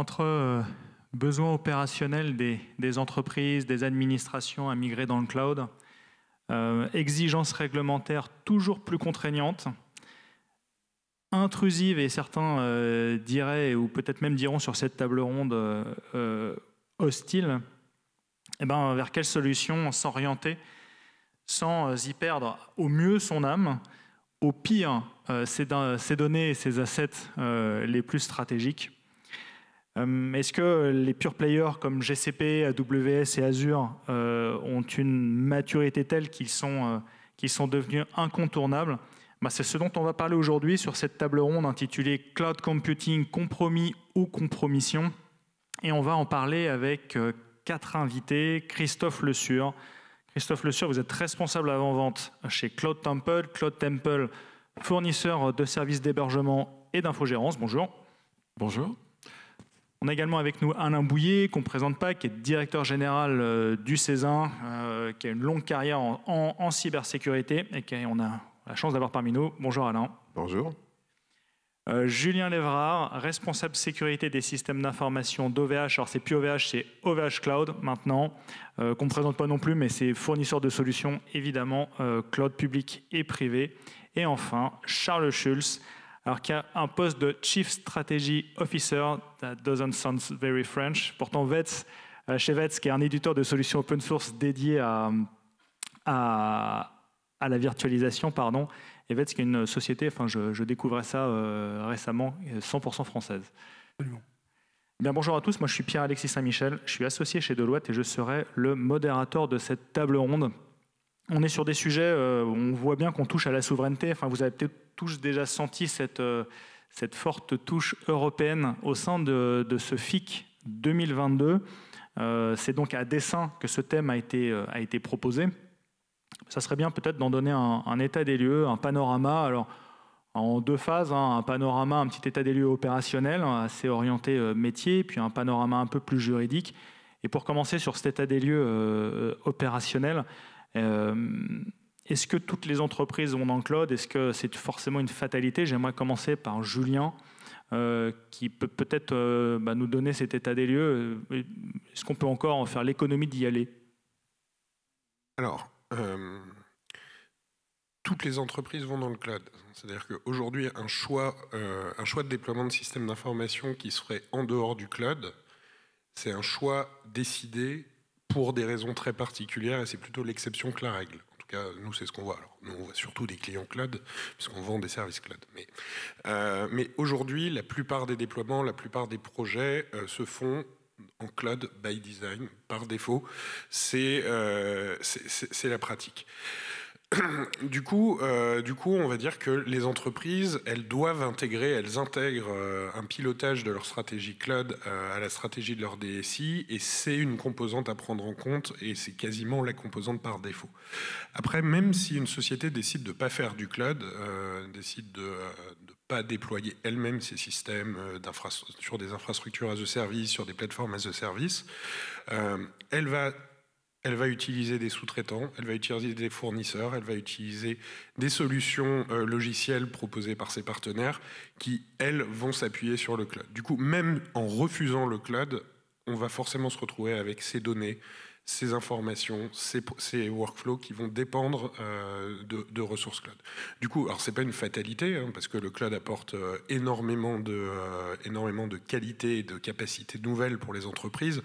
Entre besoins opérationnels des entreprises, des administrations à migrer dans le cloud, exigences réglementaires toujours plus contraignantes, intrusives, et certains diraient, ou peut-être même diront sur cette table ronde, hostile, eh ben, vers quelle solution s'orienter sans y perdre au mieux son âme, au pire ses données et ses assets les plus stratégiques. Est-ce que les pure players comme GCP, AWS et Azure ont une maturité telle qu'ils sont devenus incontournables? C'est ce dont on va parler aujourd'hui sur cette table ronde intitulée Cloud Computing, compromis ou compromission. Et on va en parler avec 4 invités. Christophe Le Sur. Christophe Le Sur, vous êtes responsable avant-vente chez Cloud Temple. Cloud Temple, fournisseur de services d'hébergement et d'infogérance. Bonjour. Bonjour. On a également avec nous Alain Bouillet, qu'on ne présente pas, qui est directeur général du Césin, qui a une longue carrière en cybersécurité et qu'on a la chance d'avoir parmi nous. Bonjour Alain. Bonjour. Julien Lévrard, responsable sécurité des systèmes d'information d'OVH. Alors c'est plus OVH, c'est OVH Cloud maintenant, qu'on ne présente pas non plus, mais c'est fournisseur de solutions évidemment, cloud public et privé. Et enfin, Charles Schulz, alors qui a un poste de Chief Strategy Officer, that doesn't sound very French. Pourtant VETS, chez VETS, qui est un éditeur de solutions open source dédié à la virtualisation, pardon. Et VETS, qui est une société, enfin je découvrais ça récemment, 100% française. Absolument. Bien, bonjour à tous, moi je suis Pierre-Alexis Saint-Michel, je suis associé chez Deloitte et je serai le modérateur de cette table ronde. On est sur des sujets où on voit bien qu'on touche à la souveraineté. Enfin, vous avez peut-être tous déjà senti cette forte touche européenne au sein de ce FIC 2022. C'est donc à dessein que ce thème a été proposé. Ça serait bien peut-être d'en donner un état des lieux, un panorama. Alors, en 2 phases, un panorama, un petit état des lieux opérationnel, assez orienté métier, puis un panorama un peu plus juridique. Et pour commencer sur cet état des lieux opérationnel, est-ce que toutes les entreprises vont dans le cloud? Est-ce que c'est forcément une fatalité? J'aimerais commencer par Julien, qui peut peut-être nous donner cet état des lieux. Est-ce qu'on peut encore en faire l'économie d'y aller? Alors, toutes les entreprises vont dans le cloud. C'est-à-dire qu'aujourd'hui, un choix de déploiement de systèmes d'information qui serait en dehors du cloud, c'est un choix décidé pour des raisons très particulières et c'est plutôt l'exception que la règle. En tout cas, nous, c'est ce qu'on voit. Alors, nous, on voit surtout des clients cloud puisqu'on vend des services cloud. Mais aujourd'hui, la plupart des déploiements, la plupart des projets se font en cloud by design, par défaut. C'est la pratique. Du coup, on va dire que les entreprises, elles intègrent un pilotage de leur stratégie cloud à la stratégie de leur DSI, et c'est une composante à prendre en compte, et c'est quasiment la composante par défaut. Après, même si une société décide de ne pas faire du cloud, décide de pas déployer elle-même ses systèmes sur des infrastructures as a service, sur des plateformes as a service, elle va utiliser des sous-traitants, elle va utiliser des fournisseurs, elle va utiliser des solutions logicielles proposées par ses partenaires qui, elles, vont s'appuyer sur le cloud. Du coup, même en refusant le cloud, on va forcément se retrouver avec ces données, ces informations, ces workflows qui vont dépendre de ressources cloud. Du coup, alors c'est pas une fatalité, parce que le cloud apporte énormément de qualité et de capacités nouvelles pour les entreprises,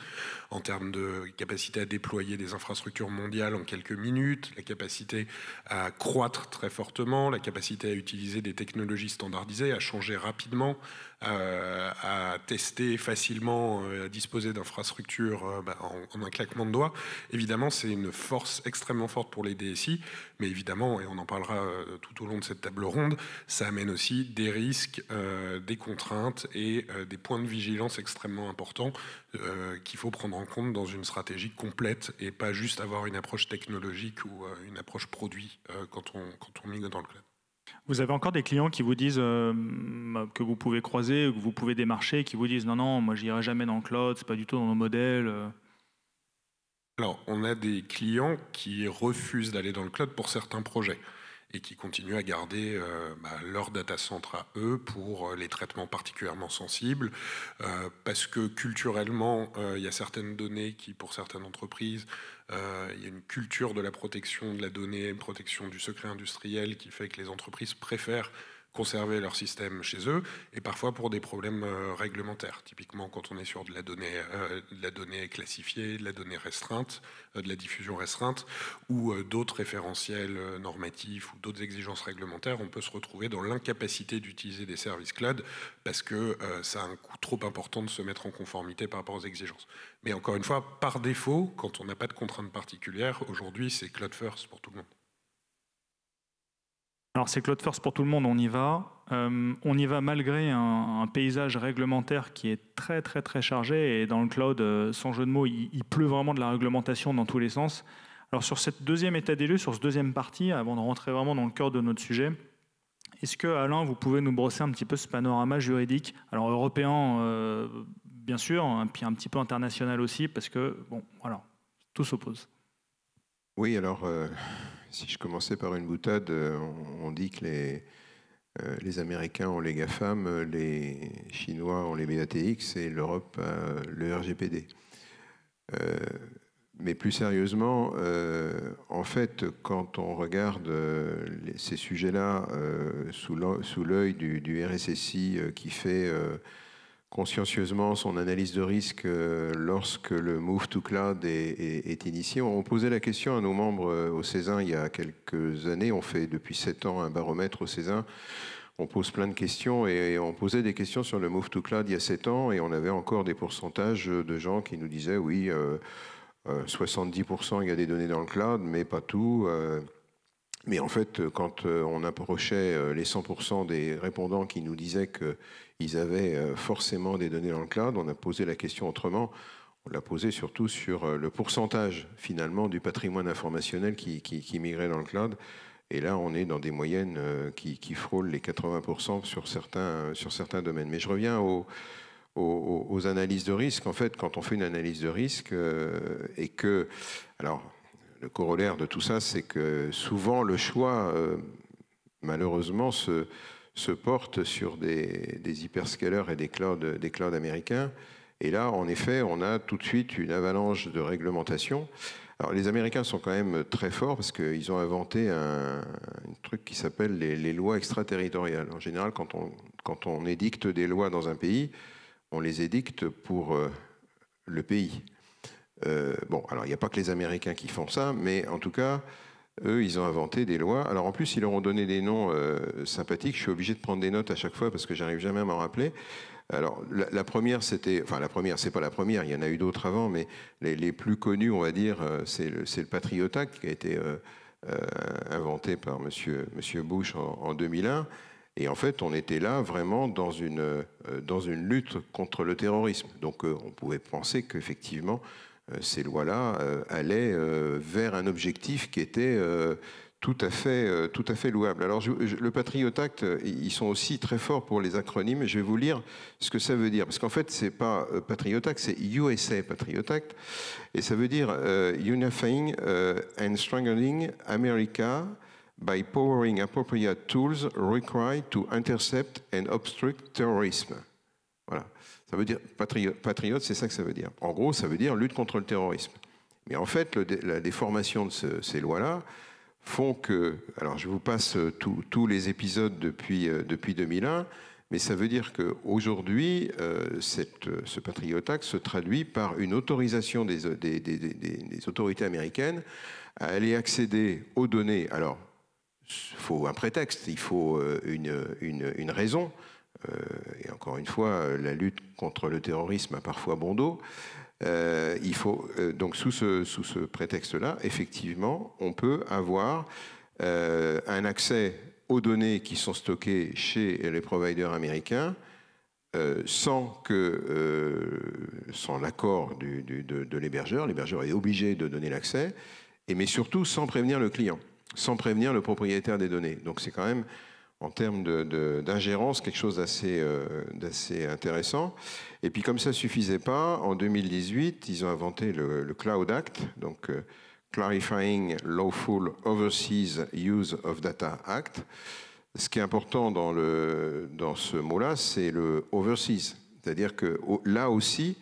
en termes de capacité à déployer des infrastructures mondiales en quelques minutes, la capacité à croître très fortement, la capacité à utiliser des technologies standardisées, à changer rapidement, à tester facilement, à disposer d'infrastructures en un claquement de doigts. Évidemment, c'est une force extrêmement forte pour les DSI, mais évidemment, et on en parlera tout au long de cette table ronde, ça amène aussi des risques, des contraintes et des points de vigilance extrêmement importants qu'il faut prendre en compte dans une stratégie complète et pas juste avoir une approche technologique ou une approche produit quand on migre dans le cloud. Vous avez encore des clients qui vous disent que vous pouvez croiser, que vous pouvez démarcher, qui vous disent non, moi j'irai jamais dans le cloud, c'est pas du tout dans nos modèles. Alors, on a des clients qui refusent d'aller dans le cloud pour certains projets. et qui continuent à garder leur data center à eux pour les traitements particulièrement sensibles, parce que culturellement, il y a certaines données qui, pour certaines entreprises, il y a une culture de la protection de la donnée, une protection du secret industriel qui fait que les entreprises préfèrent conserver leur système chez eux, et parfois pour des problèmes réglementaires. Typiquement, quand on est sur de la donnée classifiée, de la donnée restreinte, de la diffusion restreinte, ou d'autres référentiels normatifs ou d'autres exigences réglementaires, on peut se retrouver dans l'incapacité d'utiliser des services cloud parce que ça a un coût trop important de se mettre en conformité par rapport aux exigences. Mais encore une fois, par défaut, quand on n'a pas de contraintes particulières, aujourd'hui, c'est cloud first pour tout le monde. Alors c'est cloud first pour tout le monde, on y va. On y va malgré un paysage réglementaire qui est très très très chargé, et dans le cloud, sans jeu de mots, il pleut vraiment de la réglementation dans tous les sens. Alors sur cette deuxième état des lieux, sur ce deuxième partie, avant de rentrer vraiment dans le cœur de notre sujet, est-ce que Alain, vous pouvez nous brosser un petit peu ce panorama juridique, alors européen bien sûr, hein, puis un petit peu international aussi, parce que bon voilà, tout s'oppose. Oui, alors si je commençais par une boutade, on dit que les Américains ont les GAFAM, les Chinois ont les BATX et l'Europe a le RGPD. Mais plus sérieusement, en fait, quand on regarde ces sujets-là sous l'œil du RSSI qui fait consciencieusement son analyse de risque lorsque le move to cloud est initié. On posait la question à nos membres au Césin il y a quelques années. On fait depuis 7 ans un baromètre au Césin. On pose plein de questions et on posait des questions sur le move to cloud il y a 7 ans et on avait encore des pourcentages de gens qui nous disaient oui, 70% il y a des données dans le cloud, mais pas tout. Mais en fait, quand on approchait les 100% des répondants qui nous disaient qu'ils avaient forcément des données dans le cloud, on a posé la question autrement. On l'a posé surtout sur le pourcentage, finalement, du patrimoine informationnel qui migrait dans le cloud. Et là, on est dans des moyennes qui frôlent les 80% sur certains domaines. Mais je reviens aux analyses de risque. En fait, quand on fait une analyse de risque et que... Alors, le corollaire de tout ça, c'est que souvent le choix, malheureusement, se porte sur des hyperscalers et des clouds américains. Et là, en effet, on a tout de suite une avalanche de réglementation. Alors, les Américains sont quand même très forts parce qu'ils ont inventé un truc qui s'appelle les lois extraterritoriales. En général, quand on édicte des lois dans un pays, on les édicte pour le pays. Bon, alors il n'y a pas que les Américains qui font ça, mais en tout cas, eux, ils ont inventé des lois. Alors en plus, ils leur ont donné des noms sympathiques. Je suis obligé de prendre des notes à chaque fois parce que j'arrive jamais à m'en rappeler. Alors la première, c'était... Enfin, la première, c'est pas la première, il y en a eu d'autres avant, mais les plus connus, on va dire, c'est le Patriot Act qui a été inventé par Monsieur Bush en 2001. Et en fait, on était là vraiment dans une lutte contre le terrorisme. Donc on pouvait penser qu'effectivement, ces lois-là allaient vers un objectif qui était tout à fait louable. Alors le Patriot Act, ils sont aussi très forts pour les acronymes. Je vais vous lire ce que ça veut dire. Parce qu'en fait, c'est pas Patriot Act, c'est USA Patriot Act. Et ça veut dire Unifying and Strengthening America by powering appropriate tools required to intercept and obstruct terrorism. Voilà. Ça veut dire, patriote, c'est ça que ça veut dire. En gros, ça veut dire lutte contre le terrorisme. Mais en fait, la déformation de ces lois-là font que... Alors, je vous passe tous les épisodes depuis 2001, mais ça veut dire qu'aujourd'hui, ce Patriot Act se traduit par une autorisation des autorités américaines à aller accéder aux données. Alors, il faut un prétexte, il faut une raison. Et encore une fois, la lutte contre le terrorisme a parfois bon dos. Il faut donc sous ce prétexte-là, effectivement, on peut avoir un accès aux données qui sont stockées chez les providers américains sans l'accord de l'hébergeur. L'hébergeur est obligé de donner l'accès, mais surtout sans prévenir le client, sans prévenir le propriétaire des données. Donc c'est quand même, en termes d'ingérence, quelque chose d'assez intéressant. Et puis comme ça ne suffisait pas, en 2018, ils ont inventé le Cloud Act. Donc Clarifying Lawful Overseas Use of Data Act. Ce qui est important dans ce mot-là, c'est le overseas. C'est-à-dire que là aussi,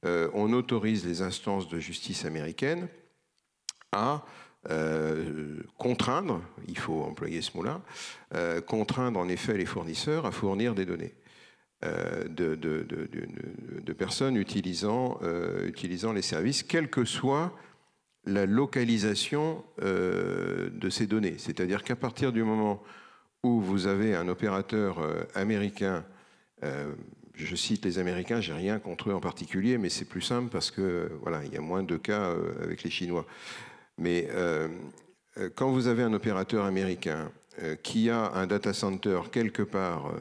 on autorise les instances de justice américaines à contraindre, il faut employer ce mot-là, contraindre en effet les fournisseurs à fournir des données de personnes utilisant les services, quelle que soit la localisation de ces données. C'est-à-dire qu'à partir du moment où vous avez un opérateur américain, je cite les Américains, j'ai rien contre eux en particulier, mais c'est plus simple parce que voilà, il y a moins de cas avec les Chinois. Mais quand vous avez un opérateur américain qui a un data center quelque part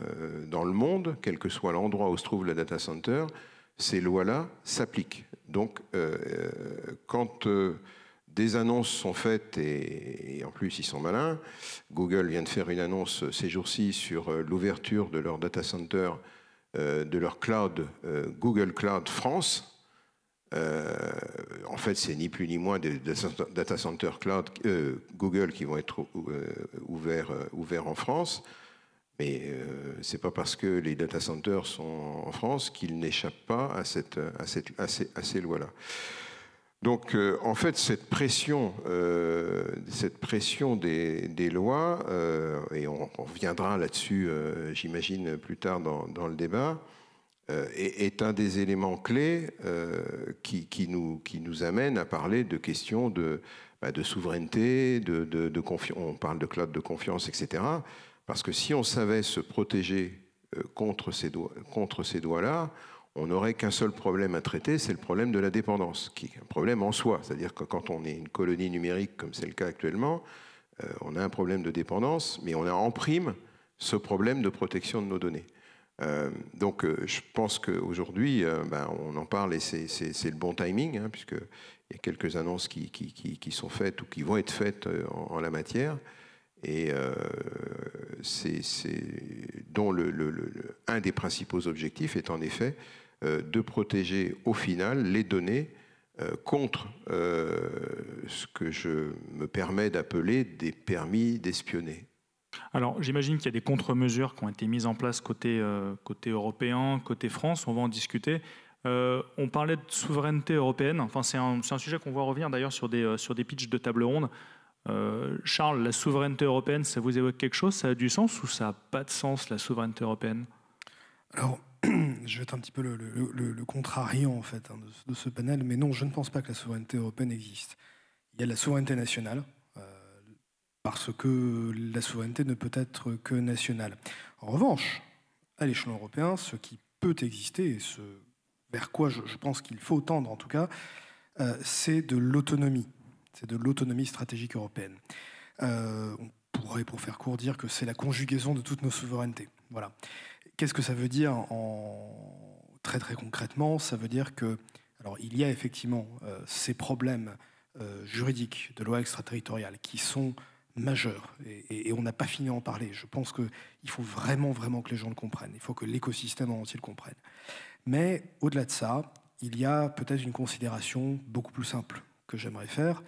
dans le monde, quel que soit l'endroit où se trouve le data center, ces lois-là s'appliquent. Donc, quand des annonces sont faites, et en plus ils sont malins, Google vient de faire une annonce ces jours-ci sur l'ouverture de leur data center, de leur cloud, Google Cloud France. En fait, c'est ni plus ni moins des data center cloud Google qui vont être ouverts en France. Mais ce n'est pas parce que les data centers sont en France qu'ils n'échappent pas à ces lois-là. Donc, en fait, cette pression des lois, et on reviendra là-dessus, j'imagine, plus tard dans le débat, est un des éléments clés qui nous amène à parler de questions de souveraineté, de confiance. On parle de cloud de confiance, etc. Parce que si on savait se protéger contre ces doigts-là, on n'aurait qu'un seul problème à traiter, c'est le problème de la dépendance, qui est un problème en soi. C'est-à-dire que quand on est une colonie numérique, comme c'est le cas actuellement, on a un problème de dépendance, mais on a en prime ce problème de protection de nos données. Donc je pense qu'aujourd'hui, on en parle et c'est le bon timing, hein, puisqu'il y a quelques annonces qui sont faites ou qui vont être faites en la matière, et dont un des principaux objectifs est en effet de protéger au final les données contre ce que je me permets d'appeler des permis d'espionner. Alors, j'imagine qu'il y a des contre-mesures qui ont été mises en place côté européen, côté France, on va en discuter. On parlait de souveraineté européenne, enfin, c'est un sujet qu'on voit revenir d'ailleurs sur des pitchs de table ronde. Charles, la souveraineté européenne, ça vous évoque quelque chose? Ça a du sens ou ça n'a pas de sens, la souveraineté européenne? Alors, je vais être un petit peu le contrariant en fait, hein, de ce panel, mais non, je ne pense pas que la souveraineté européenne existe. Il y a la souveraineté nationale, parce que la souveraineté ne peut être que nationale. En revanche, à l'échelon européen, ce qui peut exister, et ce vers quoi je pense qu'il faut tendre en tout cas, c'est de l'autonomie. C'est de l'autonomie stratégique européenne. On pourrait, pour faire court, dire que c'est la conjugaison de toutes nos souverainetés. Voilà. Qu'est-ce que ça veut dire très très concrètement? Ça veut dire que, alors, il y a effectivement ces problèmes juridiques de loi extraterritoriale qui sont majeurs, et on n'a pas fini à en parler. Je pense qu'il faut vraiment que les gens le comprennent. Il faut que l'écosystème en entier le comprenne. Mais au-delà de ça, il y a peut-être une considération beaucoup plus simple que j'aimerais faire,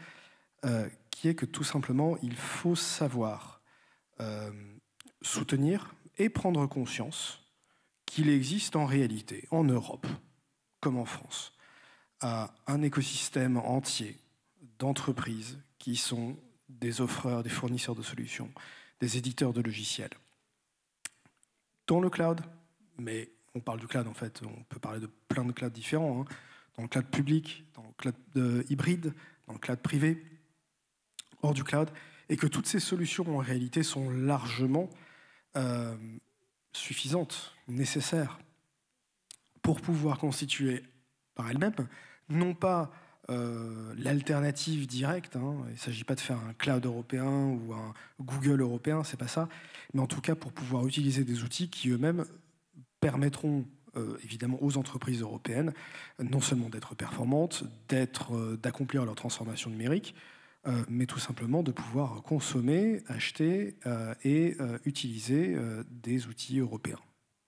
qui est que tout simplement, il faut savoir soutenir et prendre conscience qu'il existe en réalité, en Europe, comme en France, un écosystème entier d'entreprises qui sont des offreurs, des fournisseurs de solutions, des éditeurs de logiciels. Dans le cloud, mais on parle du cloud en fait, on peut parler de plein de clouds différents, hein, dans le cloud public, dans le cloud hybride, dans le cloud privé, hors du cloud, et que toutes ces solutions en réalité sont largement suffisantes, nécessaires, pour pouvoir constituer par elles-mêmes, non pas l'alternative directe, hein, il ne s'agit pas de faire un cloud européen ou un Google européen, c'est pas ça, mais en tout cas pour pouvoir utiliser des outils qui eux-mêmes permettront évidemment aux entreprises européennes non seulement d'être performantes, d'accomplir leur transformation numérique, mais tout simplement de pouvoir consommer, acheter et utiliser des outils européens.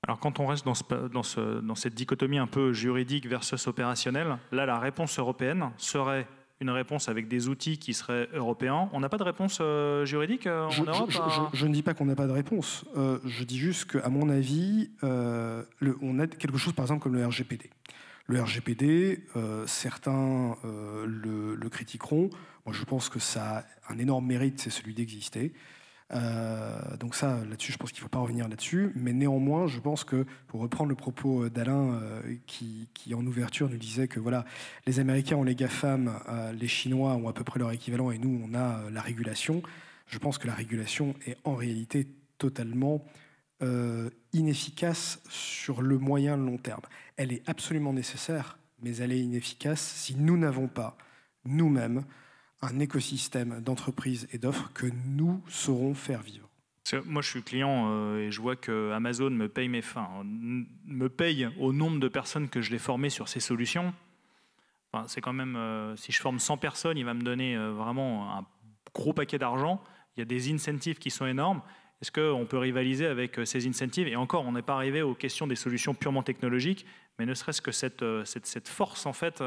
Alors quand on reste dans cette dichotomie un peu juridique versus opérationnelle, là la réponse européenne serait une réponse avec des outils qui seraient européens. On n'a pas de réponse juridique en Europe je ne dis pas qu'on n'a pas de réponse. Je dis juste qu'à mon avis, on a quelque chose, par exemple, comme le RGPD. Le RGPD, certains le critiqueront. Moi, je pense que ça a un énorme mérite, c'est celui d'exister. Donc ça, là-dessus, je pense qu'il ne faut pas revenir là-dessus. Mais néanmoins, je pense que, pour reprendre le propos d'Alain, qui en ouverture nous disait que voilà, les Américains ont les GAFAM, les Chinois ont à peu près leur équivalent, et nous, on a la régulation. Je pense que la régulation est en réalité totalement inefficace sur le moyen long terme. Elle est absolument nécessaire, mais elle est inefficace si nous n'avons pas, nous-mêmes, un écosystème d'entreprises et d'offres que nous saurons faire vivre. Moi, je suis client et je vois que Amazon me paye me paye au nombre de personnes que je l'ai formées sur ces solutions. Enfin, c'est quand même, si je forme 100 personnes, il va me donner vraiment un gros paquet d'argent. Il y a des incentives qui sont énormes. Est-ce qu'on peut rivaliser avec ces incentives? Et encore, on n'est pas arrivé aux questions des solutions purement technologiques, mais ne serait-ce que cette force, en fait,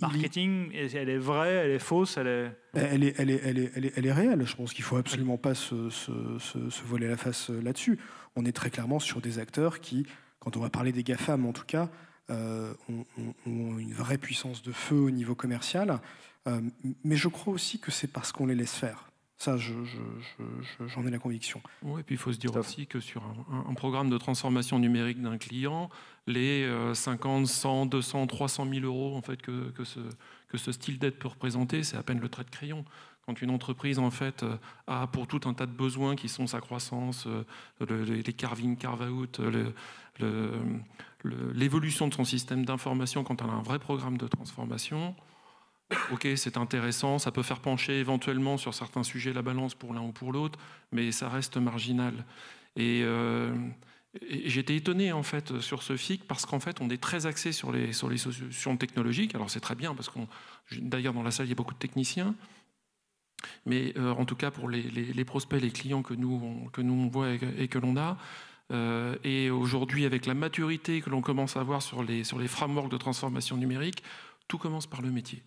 marketing, elle est vraie, elle est fausse, elle est réelle. Je pense qu'il ne faut absolument pas se voiler la face là-dessus. On est très clairement sur des acteurs qui, quand on va parler des GAFAM en tout cas, ont une vraie puissance de feu au niveau commercial. Mais je crois aussi que c'est parce qu'on les laisse faire. Ça, j'en ai la conviction. Oui, et puis il faut se dire aussi que sur un programme de transformation numérique d'un client, les 50, 100, 200, 300 000 euros en fait, que ce style d'aide peut représenter, c'est à peine le trait de crayon. Quand une entreprise en fait, a pour tout un tas de besoins qui sont sa croissance, les carve-in, carve-out, l'évolution de son système d'information, quand elle a un vrai programme de transformation, ok, c'est intéressant, ça peut faire pencher éventuellement sur certains sujets la balance pour l'un ou pour l'autre, mais ça reste marginal. Et j'étais étonné en fait sur ce FIC parce qu'en fait on est très axé sur les solutions technologiques. Alors c'est très bien parce d'ailleurs dans la salle il y a beaucoup de techniciens, mais en tout cas pour les prospects, les clients que nous on voit et que l'on a. Et aujourd'hui avec la maturité que l'on commence à avoir sur les frameworks de transformation numérique, tout commence par le métier.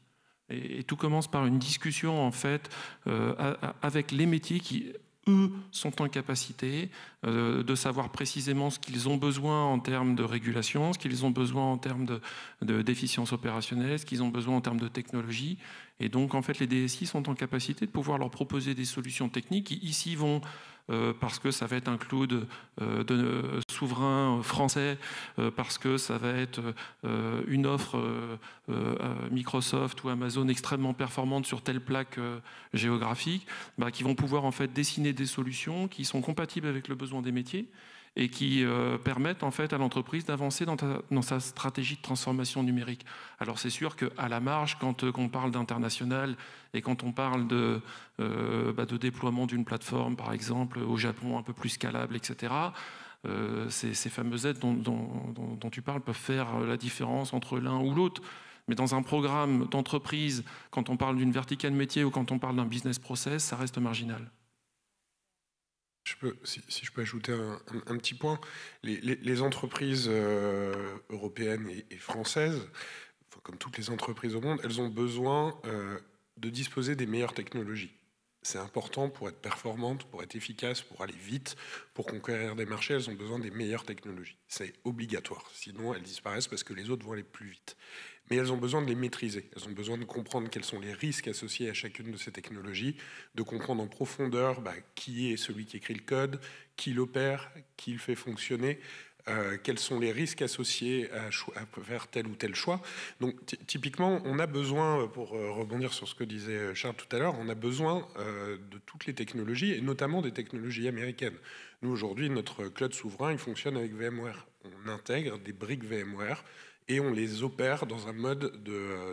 Et tout commence par une discussion en fait avec les métiers qui, eux, sont en capacité de savoir précisément ce qu'ils ont besoin en termes de régulation, ce qu'ils ont besoin en termes d'efficience opérationnelle, ce qu'ils ont besoin en termes de technologie. Et donc, en fait, les DSI sont en capacité de pouvoir leur proposer des solutions techniques qui, ici, vont parce que ça va être un cloud souverain français, parce que ça va être une offre Microsoft ou Amazon extrêmement performante sur telle plaque géographique, qui vont pouvoir en fait dessiner des solutions qui sont compatibles avec le besoin des métiers et qui permettent en fait à l'entreprise d'avancer dans sa stratégie de transformation numérique. Alors c'est sûr qu'à la marge, quand on parle d'international et quand on parle de déploiement d'une plateforme, par exemple, au Japon, un peu plus scalable, etc., ces fameuses aides dont tu parles peuvent faire la différence entre l'un ou l'autre. Mais dans un programme d'entreprise, quand on parle d'une verticale métier ou quand on parle d'un business process, ça reste marginal. Si je peux ajouter un petit point, les entreprises européennes et françaises, comme toutes les entreprises au monde, elles ont besoin de disposer des meilleures technologies. C'est important pour être performantes, pour être efficaces, pour aller vite, pour conquérir des marchés, elles ont besoin des meilleures technologies. C'est obligatoire, sinon elles disparaissent parce que les autres vont aller plus vite. Mais elles ont besoin de les maîtriser, elles ont besoin de comprendre quels sont les risques associés à chacune de ces technologies, de comprendre en profondeur qui est celui qui écrit le code, qui l'opère, qui le fait fonctionner, quels sont les risques associés à faire tel ou tel choix. Donc typiquement, on a besoin, pour rebondir sur ce que disait Charles tout à l'heure, on a besoin de toutes les technologies, et notamment des technologies américaines. Nous, aujourd'hui, notre cloud souverain, il fonctionne avec VMware. On intègre des briques VMware et on les opère dans un mode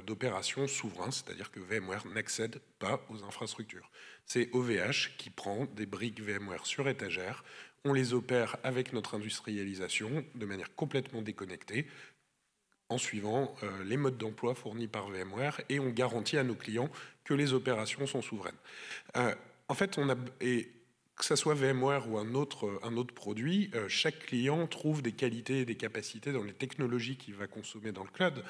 d'opération souverain, c'est-à-dire que VMware n'accède pas aux infrastructures. C'est OVH qui prend des briques VMware sur étagère, on les opère avec notre industrialisation de manière complètement déconnectée, en suivant les modes d'emploi fournis par VMware, et on garantit à nos clients que les opérations sont souveraines. En fait, que ça soit VMware ou un autre produit, chaque client trouve des qualités et des capacités dans les technologies qu'il va consommer dans le cloud.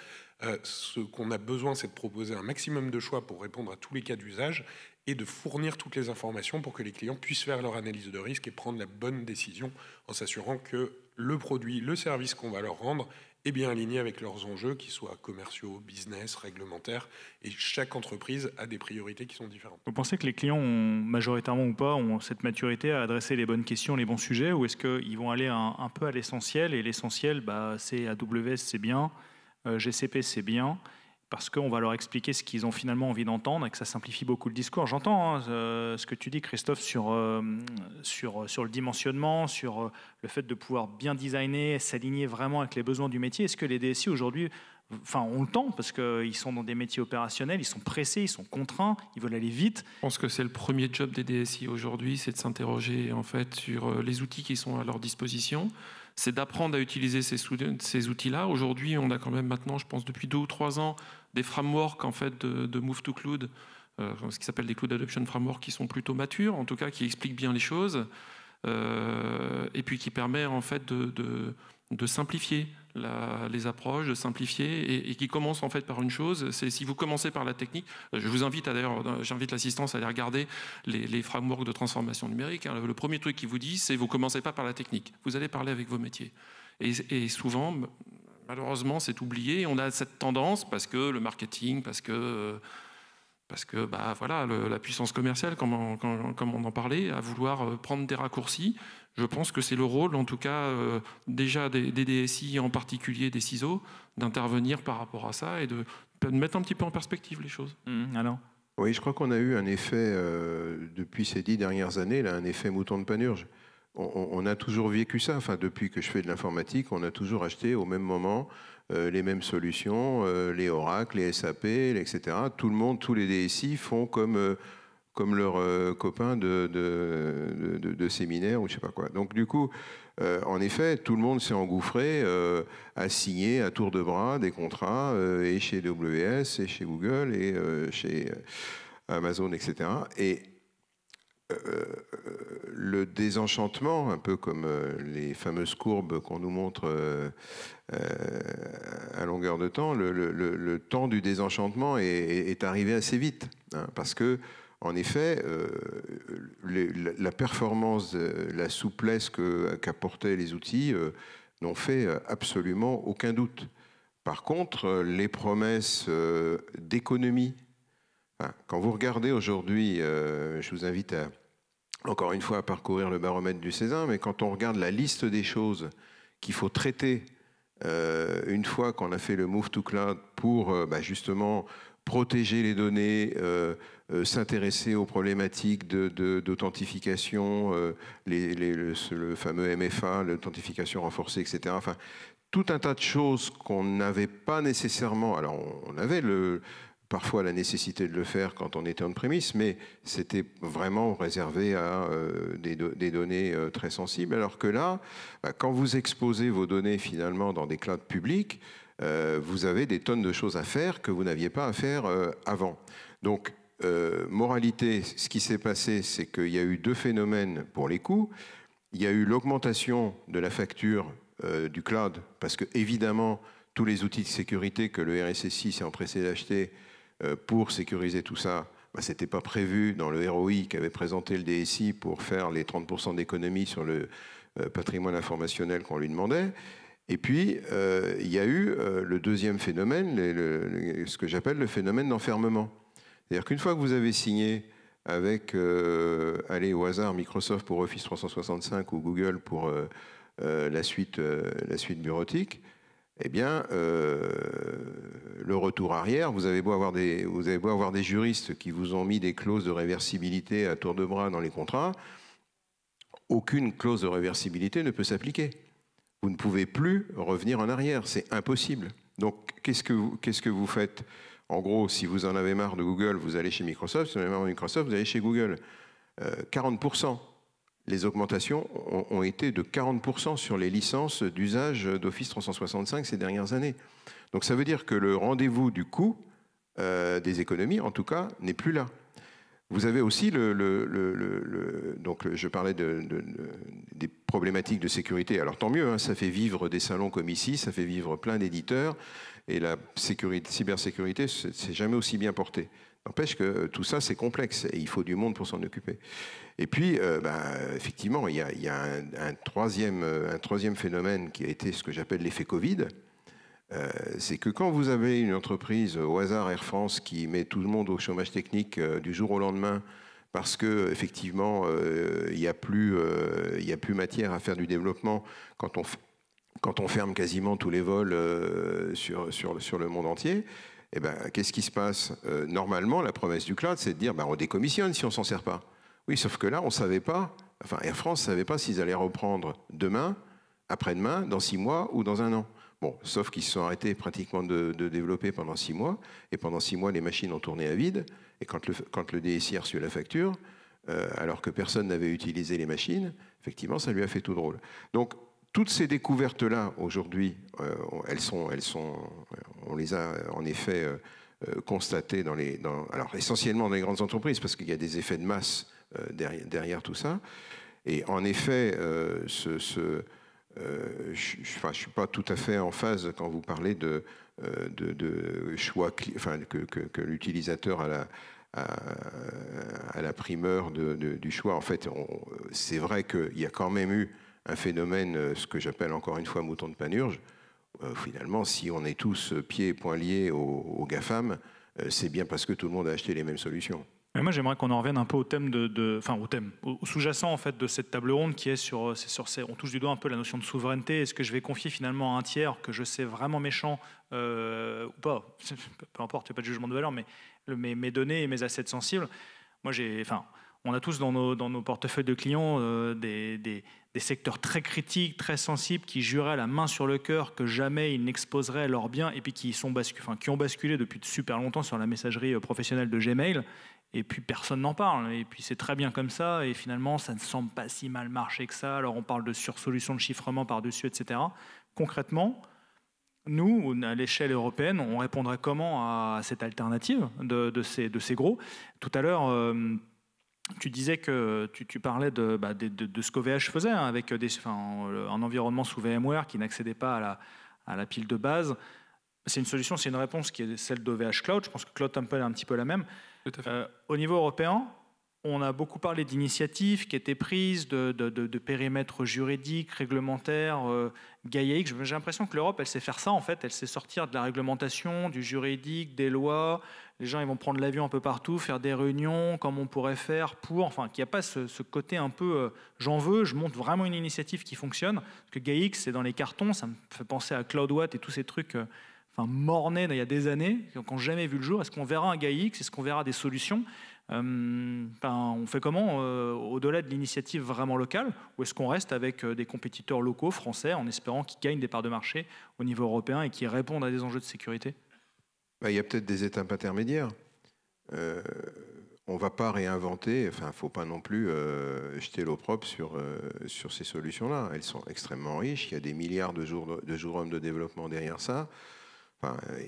Ce qu'on a besoin, c'est de proposer un maximum de choix pour répondre à tous les cas d'usage et de fournir toutes les informations pour que les clients puissent faire leur analyse de risque et prendre la bonne décision en s'assurant que le produit, le service qu'on va leur rendre est bien aligné avec leurs enjeux, qu'ils soient commerciaux, business, réglementaires, et chaque entreprise a des priorités qui sont différentes. Vous pensez que les clients, majoritairement ou pas, ont cette maturité à adresser les bonnes questions, les bons sujets, ou est-ce qu'ils vont aller un peu à l'essentiel, et l'essentiel, c'est AWS, c'est bien, GCP, c'est bien, parce qu'on va leur expliquer ce qu'ils ont finalement envie d'entendre et que ça simplifie beaucoup le discours. J'entends ce que tu dis, Christophe, sur le dimensionnement, sur le fait de pouvoir bien designer, s'aligner vraiment avec les besoins du métier. Est-ce que les DSI aujourd'hui ont le temps, parce qu'ils sont dans des métiers opérationnels, ils sont pressés, ils sont contraints, ils veulent aller vite? Je pense que c'est le premier job des DSI aujourd'hui, c'est de s'interroger en fait sur les outils qui sont à leur disposition. C'est d'apprendre à utiliser ces outils-là. Aujourd'hui, on a quand même maintenant, je pense depuis 2 ou 3 ans, des frameworks en fait de Move to Cloud, ce qui s'appelle des Cloud Adoption Frameworks, qui sont plutôt matures, en tout cas qui expliquent bien les choses, et puis qui permet en fait de simplifier les approches, de simplifier, et qui commence en fait par une chose, c'est si vous commencez par la technique, je vous invite j'invite l'assistance à aller regarder les frameworks de transformation numérique. Le premier truc qui vous dit, c'est vous commencez pas par la technique, vous allez parler avec vos métiers. Et souvent, malheureusement, c'est oublié. On a cette tendance, parce que le marketing, parce que voilà, la puissance commerciale, comme on en parlait, à vouloir prendre des raccourcis. Je pense que c'est le rôle, en tout cas, déjà des DSI, en particulier des CISO, d'intervenir par rapport à ça et de mettre un petit peu en perspective les choses. Alors oui, je crois qu'on a eu un effet, depuis ces 10 dernières années, là, un effet mouton de Panurge. On a toujours vécu ça. Enfin, depuis que je fais de l'informatique, on a toujours acheté au même moment les mêmes solutions, les Oracle, les SAP, etc. Tout le monde, tous les DSI font comme leurs copains de séminaire ou je sais pas quoi. Donc du coup, en effet, tout le monde s'est engouffré à signer à tour de bras des contrats et chez AWS, et chez Google, et chez Amazon, etc. Et le désenchantement, un peu comme les fameuses courbes qu'on nous montre à longueur de temps, le temps du désenchantement est arrivé assez vite, hein, parce que en effet, la performance, la souplesse qu'apportaient les outils n'ont fait absolument aucun doute. Par contre, les promesses d'économie, quand vous regardez aujourd'hui, je vous invite encore une fois à parcourir le baromètre du Césin, mais quand on regarde la liste des choses qu'il faut traiter une fois qu'on a fait le move to cloud pour justement protéger les données, s'intéresser aux problématiques d'authentification, le fameux MFA, l'authentification renforcée, etc. Enfin, tout un tas de choses qu'on n'avait pas nécessairement. Alors, on avait parfois la nécessité de le faire quand on était on-premise, mais c'était vraiment réservé à des données très sensibles. Alors que là, quand vous exposez vos données finalement dans des clouds publics, vous avez des tonnes de choses à faire que vous n'aviez pas à faire avant. Donc, moralité, ce qui s'est passé, c'est qu'il y a eu 2 phénomènes pour les coûts. Il y a eu l'augmentation de la facture du cloud, parce que évidemment, tous les outils de sécurité que le RSSI s'est empressé d'acheter pour sécuriser tout ça, ce n'était pas prévu dans le ROI qu'avait présenté le DSI pour faire les 30% d'économie sur le patrimoine informationnel qu'on lui demandait. Et puis, il y a eu le deuxième phénomène, ce que j'appelle le phénomène d'enfermement. C'est-à-dire qu'une fois que vous avez signé avec, allez au hasard, Microsoft pour Office 365 ou Google pour la suite bureautique, eh bien, le retour arrière, vous avez beau avoir des juristes qui vous ont mis des clauses de réversibilité à tour de bras dans les contrats, aucune clause de réversibilité ne peut s'appliquer. Vous ne pouvez plus revenir en arrière, c'est impossible. Donc, qu'est-ce que vous faites? En gros, si vous en avez marre de Google, vous allez chez Microsoft. Si vous en avez marre de Microsoft, vous allez chez Google. 40%. Les augmentations ont été de 40% sur les licences d'usage d'Office 365 ces dernières années. Donc, ça veut dire que le rendez-vous du coût des économies, en tout cas, n'est plus là. Vous avez aussi donc je parlais des problématiques de sécurité. Alors tant mieux, hein, ça fait vivre des salons comme ici, ça fait vivre plein d'éditeurs, et la cybersécurité, c'est jamais aussi bien porté. N'empêche que tout ça, c'est complexe, et il faut du monde pour s'en occuper. Et puis, effectivement, il y a un troisième phénomène qui a été ce que j'appelle l'effet Covid. C'est que quand vous avez une entreprise, au hasard Air France, qui met tout le monde au chômage technique du jour au lendemain, parce que effectivement il n'y a plus matière à faire du développement quand on ferme quasiment tous les vols sur le monde entier, eh ben, qu'est-ce qui se passe? Normalement, la promesse du cloud, c'est de dire on décommissionne si on ne s'en sert pas. Oui, sauf que là, on ne savait pas, enfin Air France ne savait pas s'ils allaient reprendre demain, après-demain, dans 6 mois ou dans 1 an. Bon, sauf qu'ils se sont arrêtés pratiquement de développer pendant 6 mois, et pendant 6 mois, les machines ont tourné à vide, et quand le DSI a reçu la facture, alors que personne n'avait utilisé les machines, effectivement, ça lui a fait tout drôle. Donc, toutes ces découvertes-là, aujourd'hui, on les a en effet constatées alors essentiellement dans les grandes entreprises, parce qu'il y a des effets de masse derrière tout ça. Et en effet, je ne suis pas tout à fait en phase quand vous parlez de choix, enfin, que l'utilisateur a la primeur du choix. En fait, c'est vrai qu'il y a quand même eu un phénomène, ce que j'appelle encore une fois mouton de Panurge. Finalement, si on est tous pieds et poings liés aux GAFAM, c'est bien parce que tout le monde a acheté les mêmes solutions. Mais moi, j'aimerais qu'on en revienne un peu au thème au sous-jacent en fait de cette table ronde qui est on touche du doigt un peu la notion de souveraineté. Est-ce que je vais confier finalement à un tiers que je sais vraiment méchant ou pas? Peu importe, il n'y a pas de jugement de valeur, mais mes données et mes assets sensibles. Moi, on a tous dans nos portefeuilles de clients des secteurs très critiques, très sensibles, qui juraient la main sur le cœur que jamais ils n'exposeraient leurs biens, et puis qui ont basculé depuis super longtemps sur la messagerie professionnelle de Gmail. Et puis personne n'en parle, et puis c'est très bien comme ça, et finalement ça ne semble pas si mal marcher que ça, alors on parle de sursolution de chiffrement par-dessus, etc. Concrètement, nous, à l'échelle européenne, on répondrait comment à cette alternative de ces gros? Tout à l'heure, tu disais que tu parlais de ce qu'OVH faisait, hein, avec un environnement sous VMware qui n'accédait pas à la pile de base. C'est une réponse qui est celle d'OVH Cloud. Je pense que Cloud Temple est un petit peu la même. Au niveau européen, on a beaucoup parlé d'initiatives qui étaient prises, de périmètres juridiques, réglementaires, GaiaX. J'ai l'impression que l'Europe, elle sait faire ça en fait. Elle sait sortir de la réglementation, du juridique, des lois. Les gens, ils vont prendre l'avion un peu partout, faire des réunions, comme on pourrait faire qu'il n'y a pas ce côté un peu j'en veux, je monte vraiment une initiative qui fonctionne. Parce que GaiaX, c'est dans les cartons, ça me fait penser à CloudWatt et tous ces trucs mornés il y a des années, qui n'ont jamais vu le jour. Est-ce qu'on verra un GaiaX? Est-ce qu'on verra des solutions? On fait comment au-delà de l'initiative vraiment locale, ou est-ce qu'on reste avec des compétiteurs locaux français en espérant qu'ils gagnent des parts de marché au niveau européen et qu'ils répondent à des enjeux de sécurité? Il y a peut-être des étapes intermédiaires. On ne va pas réinventer, il ne faut pas non plus jeter l'eau propre sur ces solutions-là. Elles sont extrêmement riches, il y a des milliards de jours hommes de développement derrière ça.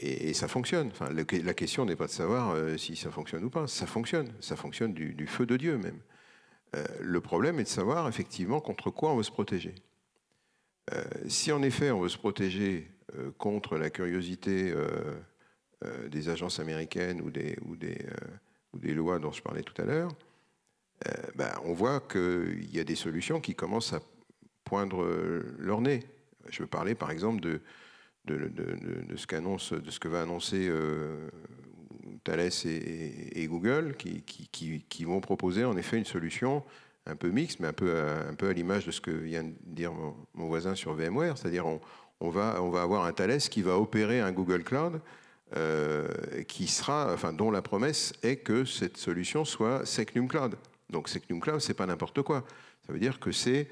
Et ça fonctionne. La question n'est pas de savoir si ça fonctionne ou pas. Ça fonctionne du feu de Dieu même. Le problème est de savoir effectivement contre quoi on veut se protéger. Si en effet on veut se protéger contre la curiosité des agences américaines ou des lois dont je parlais tout à l'heure, on voit qu'il y a des solutions qui commencent à poindre leur nez. Je veux parler par exemple de ce que va annoncer Thales et Google, qui vont proposer en effet une solution un peu mixte, mais un peu à l'image de ce que vient de dire mon voisin sur VMware, c'est-à-dire on va avoir un Thales qui va opérer un Google Cloud dont la promesse est que cette solution soit Secnum Cloud. Donc Secnum Cloud, c'est pas n'importe quoi. Ça veut dire que c'est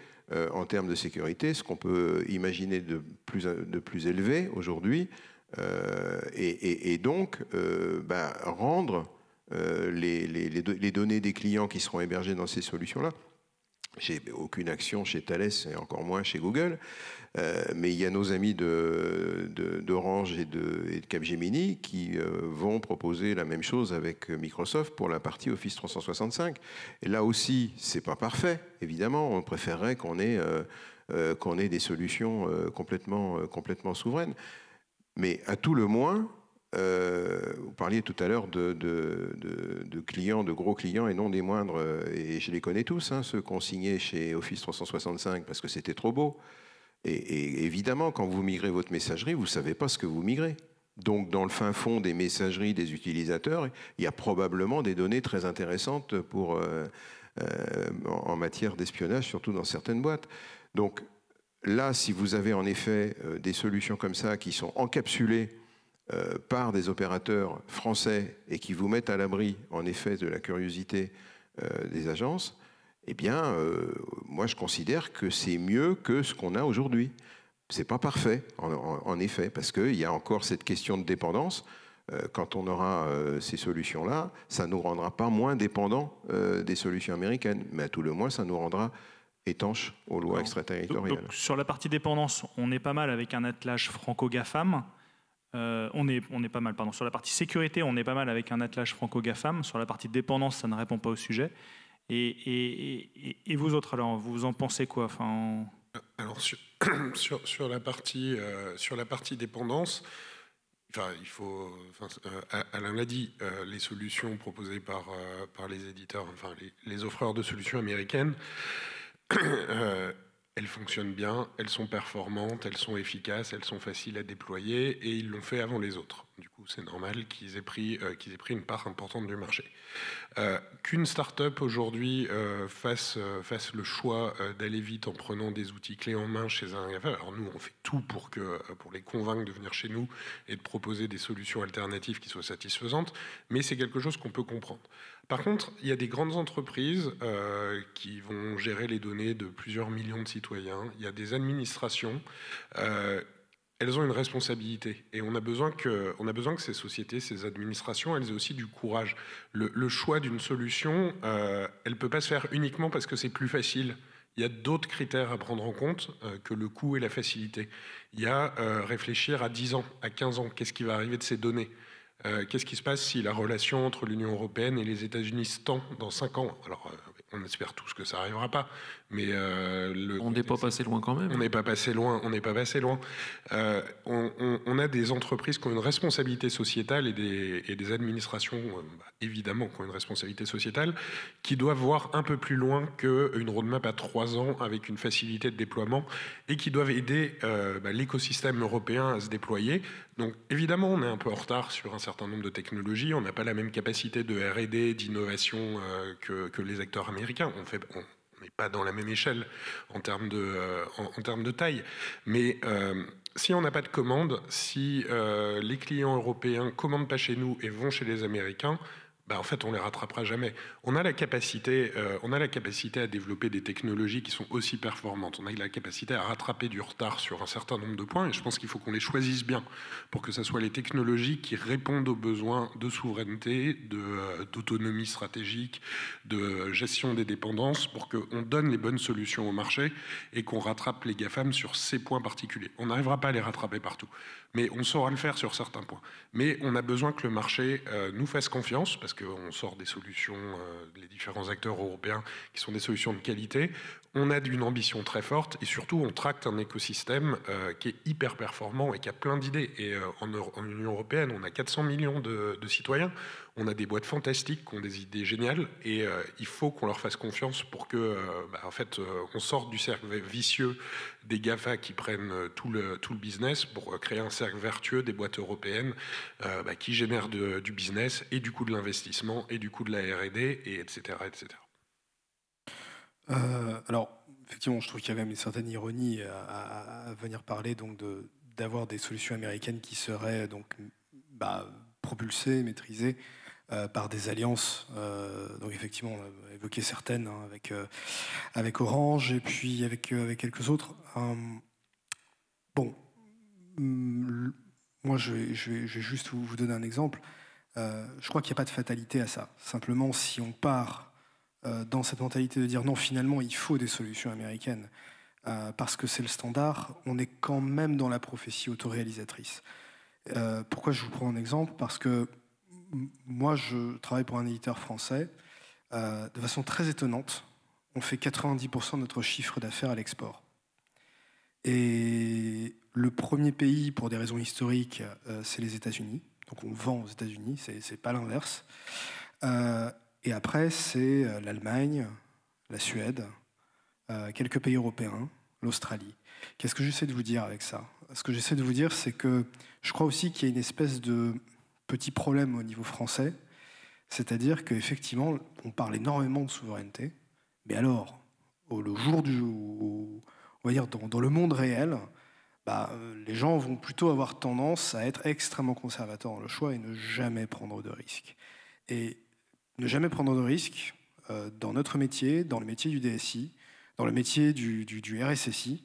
en termes de sécurité, ce qu'on peut imaginer de plus élevé aujourd'hui, et donc rendre les données des clients qui seront hébergés dans ces solutions-là J'ai aucune action chez Thales et encore moins chez Google. Mais il y a nos amis d'Orange et de Capgemini qui vont proposer la même chose avec Microsoft pour la partie Office 365. Et là aussi, c'est pas parfait, évidemment. On préférerait qu'on ait des solutions complètement souveraines. Mais à tout le moins, vous parliez tout à l'heure de clients, de gros clients et non des moindres, et je les connais tous, hein, ceux qui ont signé chez Office 365 parce que c'était trop beau. Et évidemment, quand vous migrez votre messagerie, vous ne savez pas ce que vous migrez. Donc, dans le fin fond des messageries des utilisateurs, il y a probablement des données très intéressantes en matière d'espionnage, surtout dans certaines boîtes. Donc, là, si vous avez en effet des solutions comme ça qui sont encapsulées par des opérateurs français et qui vous mettent à l'abri, en effet, de la curiosité des agences, eh bien, moi, je considère que c'est mieux que ce qu'on a aujourd'hui. C'est pas parfait, en effet, parce qu'il y a encore cette question de dépendance. Quand on aura ces solutions-là, ça ne nous rendra pas moins dépendants des solutions américaines, mais à tout le moins, ça nous rendra étanches aux lois extraterritoriales. Donc, sur la partie dépendance, on est pas mal avec un attelage franco-GAFAM. On est pas mal, pardon. Sur la partie sécurité, on est pas mal avec un attelage franco-GAFAM. Sur la partie dépendance, ça ne répond pas au sujet. Et vous autres, alors, vous en pensez quoi? Alors, sur la partie dépendance, Alain l'a dit, les solutions proposées par les éditeurs, les offreurs de solutions américaines, elles fonctionnent bien, elles sont performantes, elles sont efficaces, elles sont faciles à déployer, et ils l'ont fait avant les autres. Du coup, c'est normal qu'ils aient pris une part importante du marché. Qu'une start-up aujourd'hui fasse le choix d'aller vite en prenant des outils clés en main chez un GAFA. Alors nous, on fait tout pour les convaincre de venir chez nous et de proposer des solutions alternatives qui soient satisfaisantes, mais c'est quelque chose qu'on peut comprendre. Par contre, il y a des grandes entreprises qui vont gérer les données de plusieurs millions de citoyens. Il y a des administrations. Elles ont une responsabilité. Et on a besoin que ces sociétés, ces administrations, elles aient aussi du courage. Le choix d'une solution, elle ne peut pas se faire uniquement parce que c'est plus facile. Il y a d'autres critères à prendre en compte que le coût et la facilité. Il y a réfléchir à 10 ans, à 15 ans. Qu'est-ce qui va arriver de ces données ? Qu'est-ce qui se passe si la relation entre l'Union européenne et les États-Unis se tend dans 5 ans ? Alors, on espère tous que ça n'arrivera pas, mais on n'est pas passé loin quand même. On n'est pas passé loin. On a des entreprises qui ont une responsabilité sociétale et des administrations, évidemment, qui ont une responsabilité sociétale, qui doivent voir un peu plus loin qu'une roadmap à 3 ans avec une facilité de déploiement et qui doivent aider l'écosystème européen à se déployer. Donc, évidemment, on est un peu en retard sur un certain nombre de technologies. On n'a pas la même capacité de R&D, d'innovation que les acteurs américains. On n'est pas dans la même échelle en termes de taille. Mais si on n'a pas de commande, si les clients européens ne commandent pas chez nous et vont chez les Américains, en fait, on ne les rattrapera jamais. On a la capacité à développer des technologies qui sont aussi performantes. On a la capacité à rattraper du retard sur un certain nombre de points. Et je pense qu'il faut qu'on les choisisse bien pour que ce soit les technologies qui répondent aux besoins de souveraineté, d'autonomie stratégique, de gestion des dépendances, pour qu'on donne les bonnes solutions au marché et qu'on rattrape les GAFAM sur ces points particuliers. On n'arrivera pas à les rattraper partout, mais on saura le faire sur certains points. Mais on a besoin que le marché nous fasse confiance, parce qu'on sort des solutions, les différents acteurs européens, qui sont des solutions de qualité. On a d'une ambition très forte et surtout, on tracte un écosystème qui est hyper performant et qui a plein d'idées. Et en Union européenne, on a 400 millions de citoyens. On a des boîtes fantastiques qui ont des idées géniales et il faut qu'on leur fasse confiance pour que, on sorte du cercle vicieux des GAFA qui prennent tout le business pour créer un cercle vertueux des boîtes européennes qui génèrent du business et du coup de l'investissement et du coup de la R&D et etc. Alors, effectivement, je trouve qu'il y a quand même une certaine ironie à venir parler d'avoir des solutions américaines qui seraient propulsées, maîtrisées par des alliances. Donc effectivement, on a évoqué certaines avec Orange et puis avec quelques autres. Moi, je vais juste vous donner un exemple. Je crois qu'il n'y a pas de fatalité à ça. Simplement, si on part dans cette mentalité de dire non, finalement, il faut des solutions américaines, parce que c'est le standard, on est quand même dans la prophétie autoréalisatrice. Pourquoi je vous prends un exemple? Parce que moi, je travaille pour un éditeur français. De façon très étonnante, on fait 90% de notre chiffre d'affaires à l'export. Et le premier pays, pour des raisons historiques, c'est les États-Unis. Donc on vend aux États-Unis, c'est pas l'inverse. Et après, c'est l'Allemagne, la Suède, quelques pays européens, l'Australie. Qu'est-ce que j'essaie de vous dire avec ça? Ce que j'essaie de vous dire, c'est que je crois aussi qu'il y a une espèce de petit problème au niveau français, c'est-à-dire qu'effectivement, on parle énormément de souveraineté, mais alors, le jour on va dire dans le monde réel, les gens vont plutôt avoir tendance à être extrêmement conservateurs dans le choix et ne jamais prendre de risques. Et ne jamais prendre de risques dans notre métier, dans le métier du DSI, dans le métier du RSSI,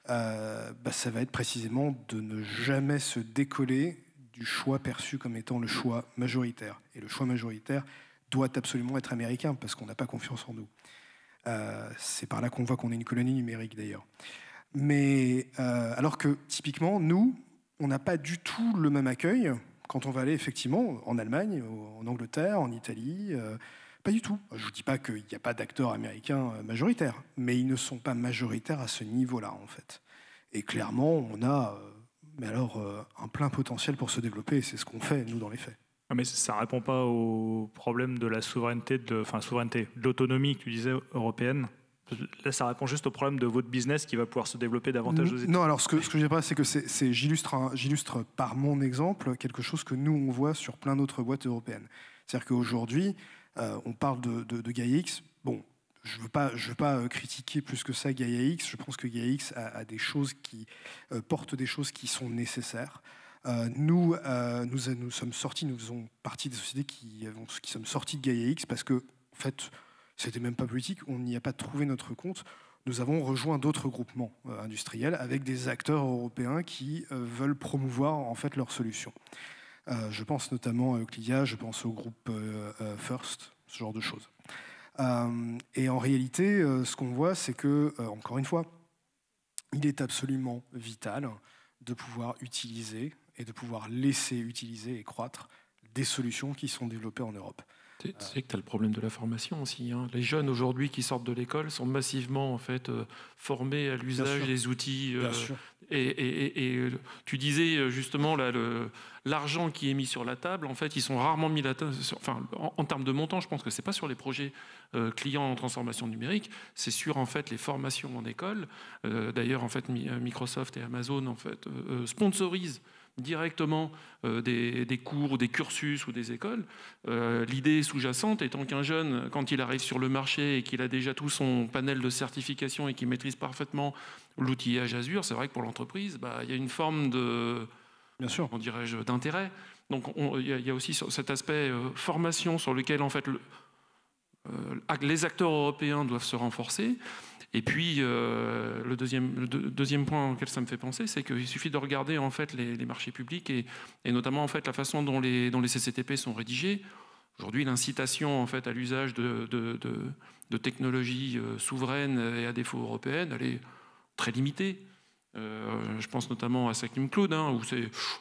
ça va être précisément de ne jamais se décoller du choix perçu comme étant le choix majoritaire. Et le choix majoritaire doit absolument être américain, parce qu'on n'a pas confiance en nous. C'est par là qu'on voit qu'on est une colonie numérique, d'ailleurs. Mais alors que, typiquement, nous, on n'a pas du tout le même accueil quand on va aller, effectivement, en Allemagne, en Angleterre, en Italie. Pas du tout. Je ne vous dis pas qu'il n'y a pas d'acteurs américains majoritaires, mais ils ne sont pas majoritaires à ce niveau-là, en fait. Et clairement, on a un plein potentiel pour se développer, et c'est ce qu'on fait, nous, dans les faits. Mais ça ne répond pas au problème de la souveraineté, de l'autonomie que tu disais européenne. Là, ça répond juste au problème de votre business qui va pouvoir se développer davantage aux États-Unis. Non, alors ce que je dis pas, c'est que j'illustre par mon exemple quelque chose que nous, on voit sur plein d'autres boîtes européennes. C'est-à-dire qu'aujourd'hui, on parle de GaiaX. Bon, je veux pas critiquer plus que ça GaiaX. Je pense que GaiaX a des choses qui portent des choses qui sont nécessaires. Nous sommes sortis, nous faisons partie des sociétés qui sommes sortis de GaiaX parce que, en fait, c'était même pas politique, on n'y a pas trouvé notre compte. Nous avons rejoint d'autres groupements industriels avec des acteurs européens qui veulent promouvoir en fait leurs solutions. Je pense notamment à Euclidia, je pense au groupe First, ce genre de choses. Et en réalité, ce qu'on voit, c'est que, encore une fois, il est absolument vital de pouvoir utiliser et de pouvoir laisser utiliser et croître des solutions qui sont développées en Europe. Tu sais que tu as le problème de la formation aussi. Hein. Les jeunes aujourd'hui qui sortent de l'école sont massivement en fait, formés à l'usage des outils. Et tu disais justement là, l'argent qui est mis sur la table, en fait, ils sont rarement mis en termes de montant. Je pense que c'est pas sur les projets clients en transformation numérique, c'est sur en fait les formations en école. D'ailleurs, en fait, Microsoft et Amazon en fait sponsorisent directement des cours, des cursus ou des écoles. L'idée sous-jacente étant qu'un jeune, quand il arrive sur le marché et qu'il a déjà tout son panel de certification et qu'il maîtrise parfaitement l'outillage Azure, c'est vrai que pour l'entreprise, il y a une forme de, d'intérêt. Donc il y a aussi cet aspect formation sur lequel en fait les acteurs européens doivent se renforcer. Et puis, le deuxième point auquel ça me fait penser, c'est qu'il suffit de regarder en fait, les marchés publics et notamment en fait, la façon dont les CCTP sont rédigés. Aujourd'hui, l'incitation en fait, à l'usage de technologies souveraines et à défaut européennes, elle est très limitée. Je pense notamment à Sakim Cloud, où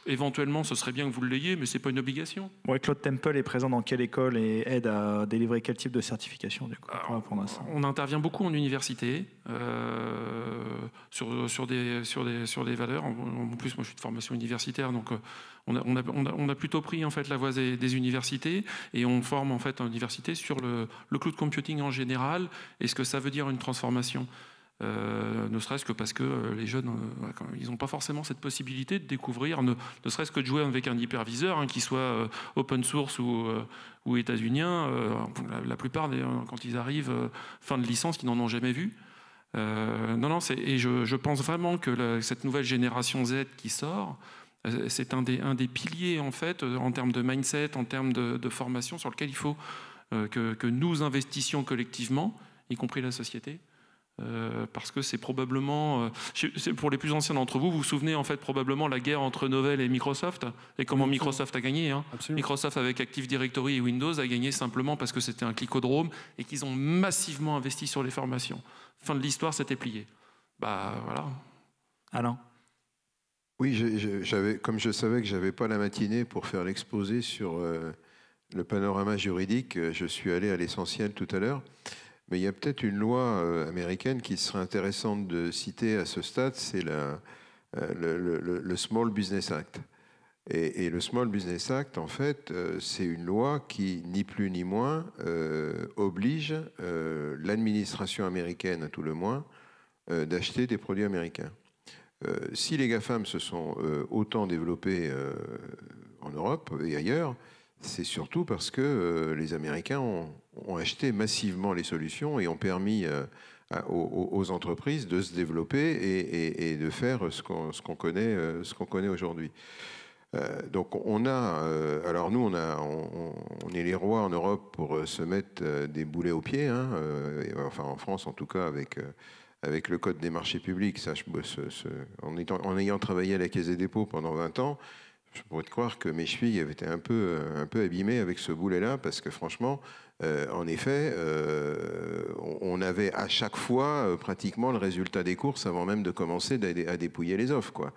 éventuellement ce serait bien que vous l'ayez, mais ce n'est pas une obligation. Ouais, Cloud Temple est présent dans quelle école et aide à délivrer quel type de certification du coup, pour à ça. On intervient beaucoup en université sur des valeurs. En plus, moi je suis de formation universitaire, donc on a plutôt pris en fait, la voie des universités et on forme en fait en université sur le cloud computing en général et ce que ça veut dire une transformation. Ne serait-ce que parce que les jeunes, ils n'ont pas forcément cette possibilité de découvrir, ne serait-ce que de jouer avec un hyperviseur, qui soit open source ou états-unien. La plupart, quand ils arrivent, fin de licence, qui n'en ont jamais vu. Je pense vraiment que cette nouvelle génération Z qui sort, c'est un des piliers en fait, en termes de mindset, en termes de formation, sur lequel il faut que nous investissions collectivement, y compris la société, parce que c'est probablement, pour les plus anciens d'entre vous, vous vous souvenez en fait probablement la guerre entre Novell et Microsoft et comment Microsoft a gagné. Hein. Microsoft avec Active Directory et Windows a gagné simplement parce que c'était un clicodrome et qu'ils ont massivement investi sur les formations. Fin de l'histoire, c'était plié. Bah voilà. Alain. Oui, comme je savais que j'avais pas la matinée pour faire l'exposé sur le panorama juridique, je suis allé à l'essentiel tout à l'heure. Mais il y a peut-être une loi américaine qui serait intéressante de citer à ce stade, c'est le Small Business Act. Et le Small Business Act, en fait, c'est une loi qui, ni plus ni moins, oblige l'administration américaine, à tout le moins, d'acheter des produits américains. Si les GAFAM se sont autant développés en Europe et ailleurs, c'est surtout parce que les Américains ont acheté massivement les solutions et ont permis aux entreprises de se développer et de faire ce qu'on connaît aujourd'hui. Donc on a, alors nous on est les rois en Europe pour se mettre des boulets aux pieds, hein, enfin en France en tout cas avec le code des marchés publics. Ça, en ayant travaillé à la Caisse des dépôts pendant 20 ans, je pourrais te croire que mes chevilles avaient été un peu abîmées avec ce boulet-là, parce que franchement, en effet, on avait à chaque fois pratiquement le résultat des courses avant même de commencer à dépouiller les offres, quoi.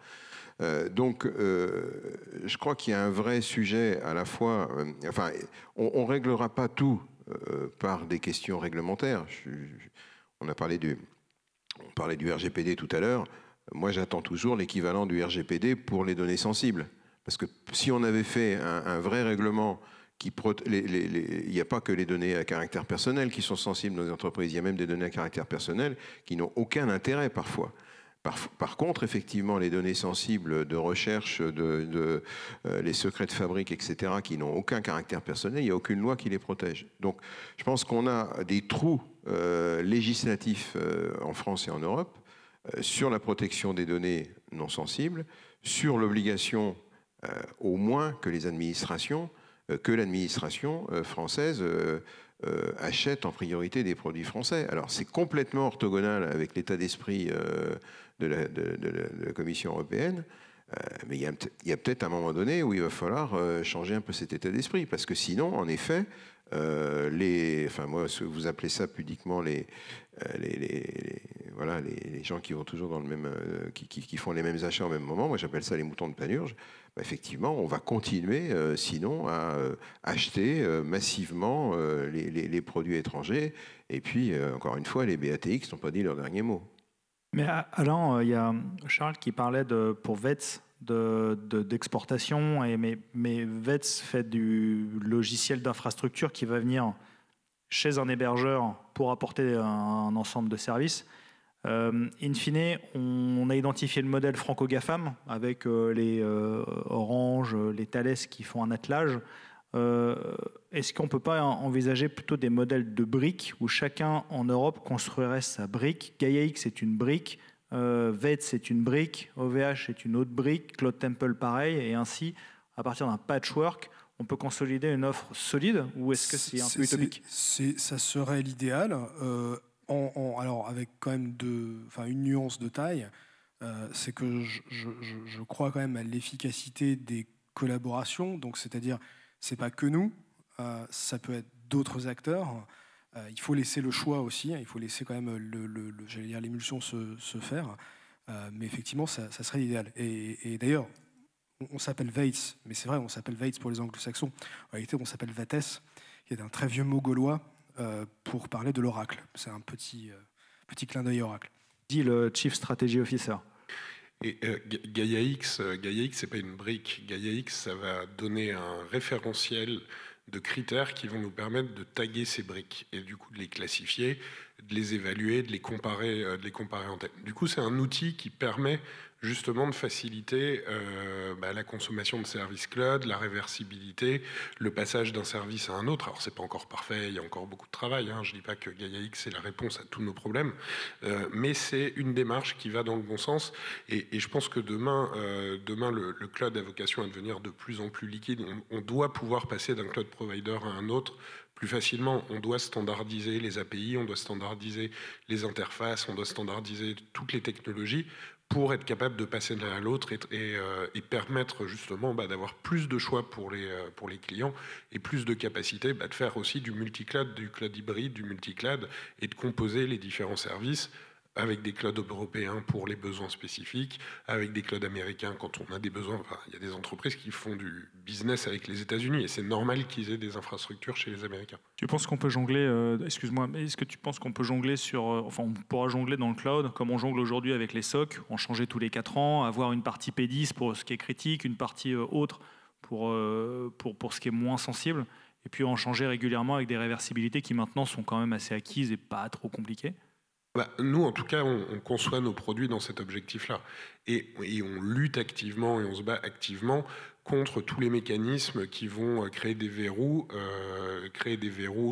Donc, je crois qu'il y a un vrai sujet à la fois. Enfin, on réglera pas tout par des questions réglementaires. On parlait du RGPD tout à l'heure. Moi, j'attends toujours l'équivalent du RGPD pour les données sensibles. Parce que si on avait fait un vrai règlement il n'y a pas que les données à caractère personnel qui sont sensibles dans les entreprises, il y a même des données à caractère personnel qui n'ont aucun intérêt parfois. Par contre, effectivement, les données sensibles de recherche, les secrets de fabrique, etc., qui n'ont aucun caractère personnel, il n'y a aucune loi qui les protège. Donc, je pense qu'on a des trous législatifs en France et en Europe sur la protection des données non sensibles, sur l'obligation au moins que l'administration française achète en priorité des produits français. Alors c'est complètement orthogonal avec l'état d'esprit de la Commission européenne, mais il y a peut-être un moment donné où il va falloir changer un peu cet état d'esprit, parce que sinon, en effet, enfin moi, vous appelez ça pudiquement les gens qui vont toujours dans le même, qui font les mêmes achats au même moment. Moi, j'appelle ça les moutons de Panurge. Bah, effectivement, on va continuer, sinon, à acheter massivement les produits étrangers. Et puis, encore une fois, les BATX n'ont pas dit leur dernier mot. Mais Alain, il y a Charles qui parlait pour VETS d'exportation, mais VETS fait du logiciel d'infrastructure qui va venir chez un hébergeur pour apporter un ensemble de services. In fine, on a identifié le modèle franco-GAFAM avec les Orange, les Thales qui font un attelage. Est-ce qu'on ne peut pas envisager plutôt des modèles de briques où chacun en Europe construirait sa brique? Gaia-X est une brique, VETS c'est une brique, OVH est une autre brique, Cloud Temple pareil, et ainsi, à partir d'un patchwork, on peut consolider une offre solide, ou est-ce que c'est un peu utopique? Ça serait l'idéal. Alors avec quand même une nuance de taille, c'est que je crois quand même à l'efficacité des collaborations. Donc c'est-à-dire, c'est pas que nous, ça peut être d'autres acteurs. Il faut laisser le choix aussi. Il faut laisser quand même j'allais dire l'émulsion se faire. Mais effectivement, ça serait l'idéal. Et d'ailleurs, on s'appelle VETS, mais c'est vrai, on s'appelle VETS pour les anglo-saxons. En réalité, on s'appelle VATES, qui est un très vieux mot gaulois pour parler de l'oracle. C'est un petit clin d'œil oracle. Dit le Chief Strategy Officer. Et Gaia-X, c'est pas une brique. Gaia-X, ça va donner un référentiel de critères qui vont nous permettre de taguer ces briques et du coup de les classifier, de les évaluer, de les comparer en tête. Du coup, c'est un outil qui permet justement de faciliter la consommation de services cloud, la réversibilité, le passage d'un service à un autre. Alors, c'est pas encore parfait, il y a encore beaucoup de travail. Hein. Je dis pas que Gaia-X est la réponse à tous nos problèmes, mais c'est une démarche qui va dans le bon sens. Et je pense que demain, le cloud a vocation à devenir de plus en plus liquide. On doit pouvoir passer d'un cloud provider à un autre plus facilement. On doit standardiser les API, on doit standardiser les interfaces, on doit standardiser toutes les technologies pour être capable de passer de l'un à l'autre et permettre justement d'avoir plus de choix pour les clients et plus de capacité de faire aussi du multicloud, du cloud hybride, du multicloud et de composer les différents services avec des clouds européens pour les besoins spécifiques, avec des clouds américains quand on a des besoins. Enfin, il y a des entreprises qui font du business avec les États-Unis et c'est normal qu'ils aient des infrastructures chez les Américains. Tu penses qu'on peut jongler, excuse-moi, mais est-ce que tu penses qu'on peut jongler enfin on pourra jongler dans le cloud comme on jongle aujourd'hui avec les SOC, en changer tous les 4 ans, avoir une partie P10 pour ce qui est critique, une partie autre pour ce qui est moins sensible, et puis en changer régulièrement avec des réversibilités qui maintenant sont quand même assez acquises et pas trop compliquées? Nous, en tout cas, on conçoit nos produits dans cet objectif-là. Et on lutte activement et on se bat activement contre tous les mécanismes qui vont créer des verrous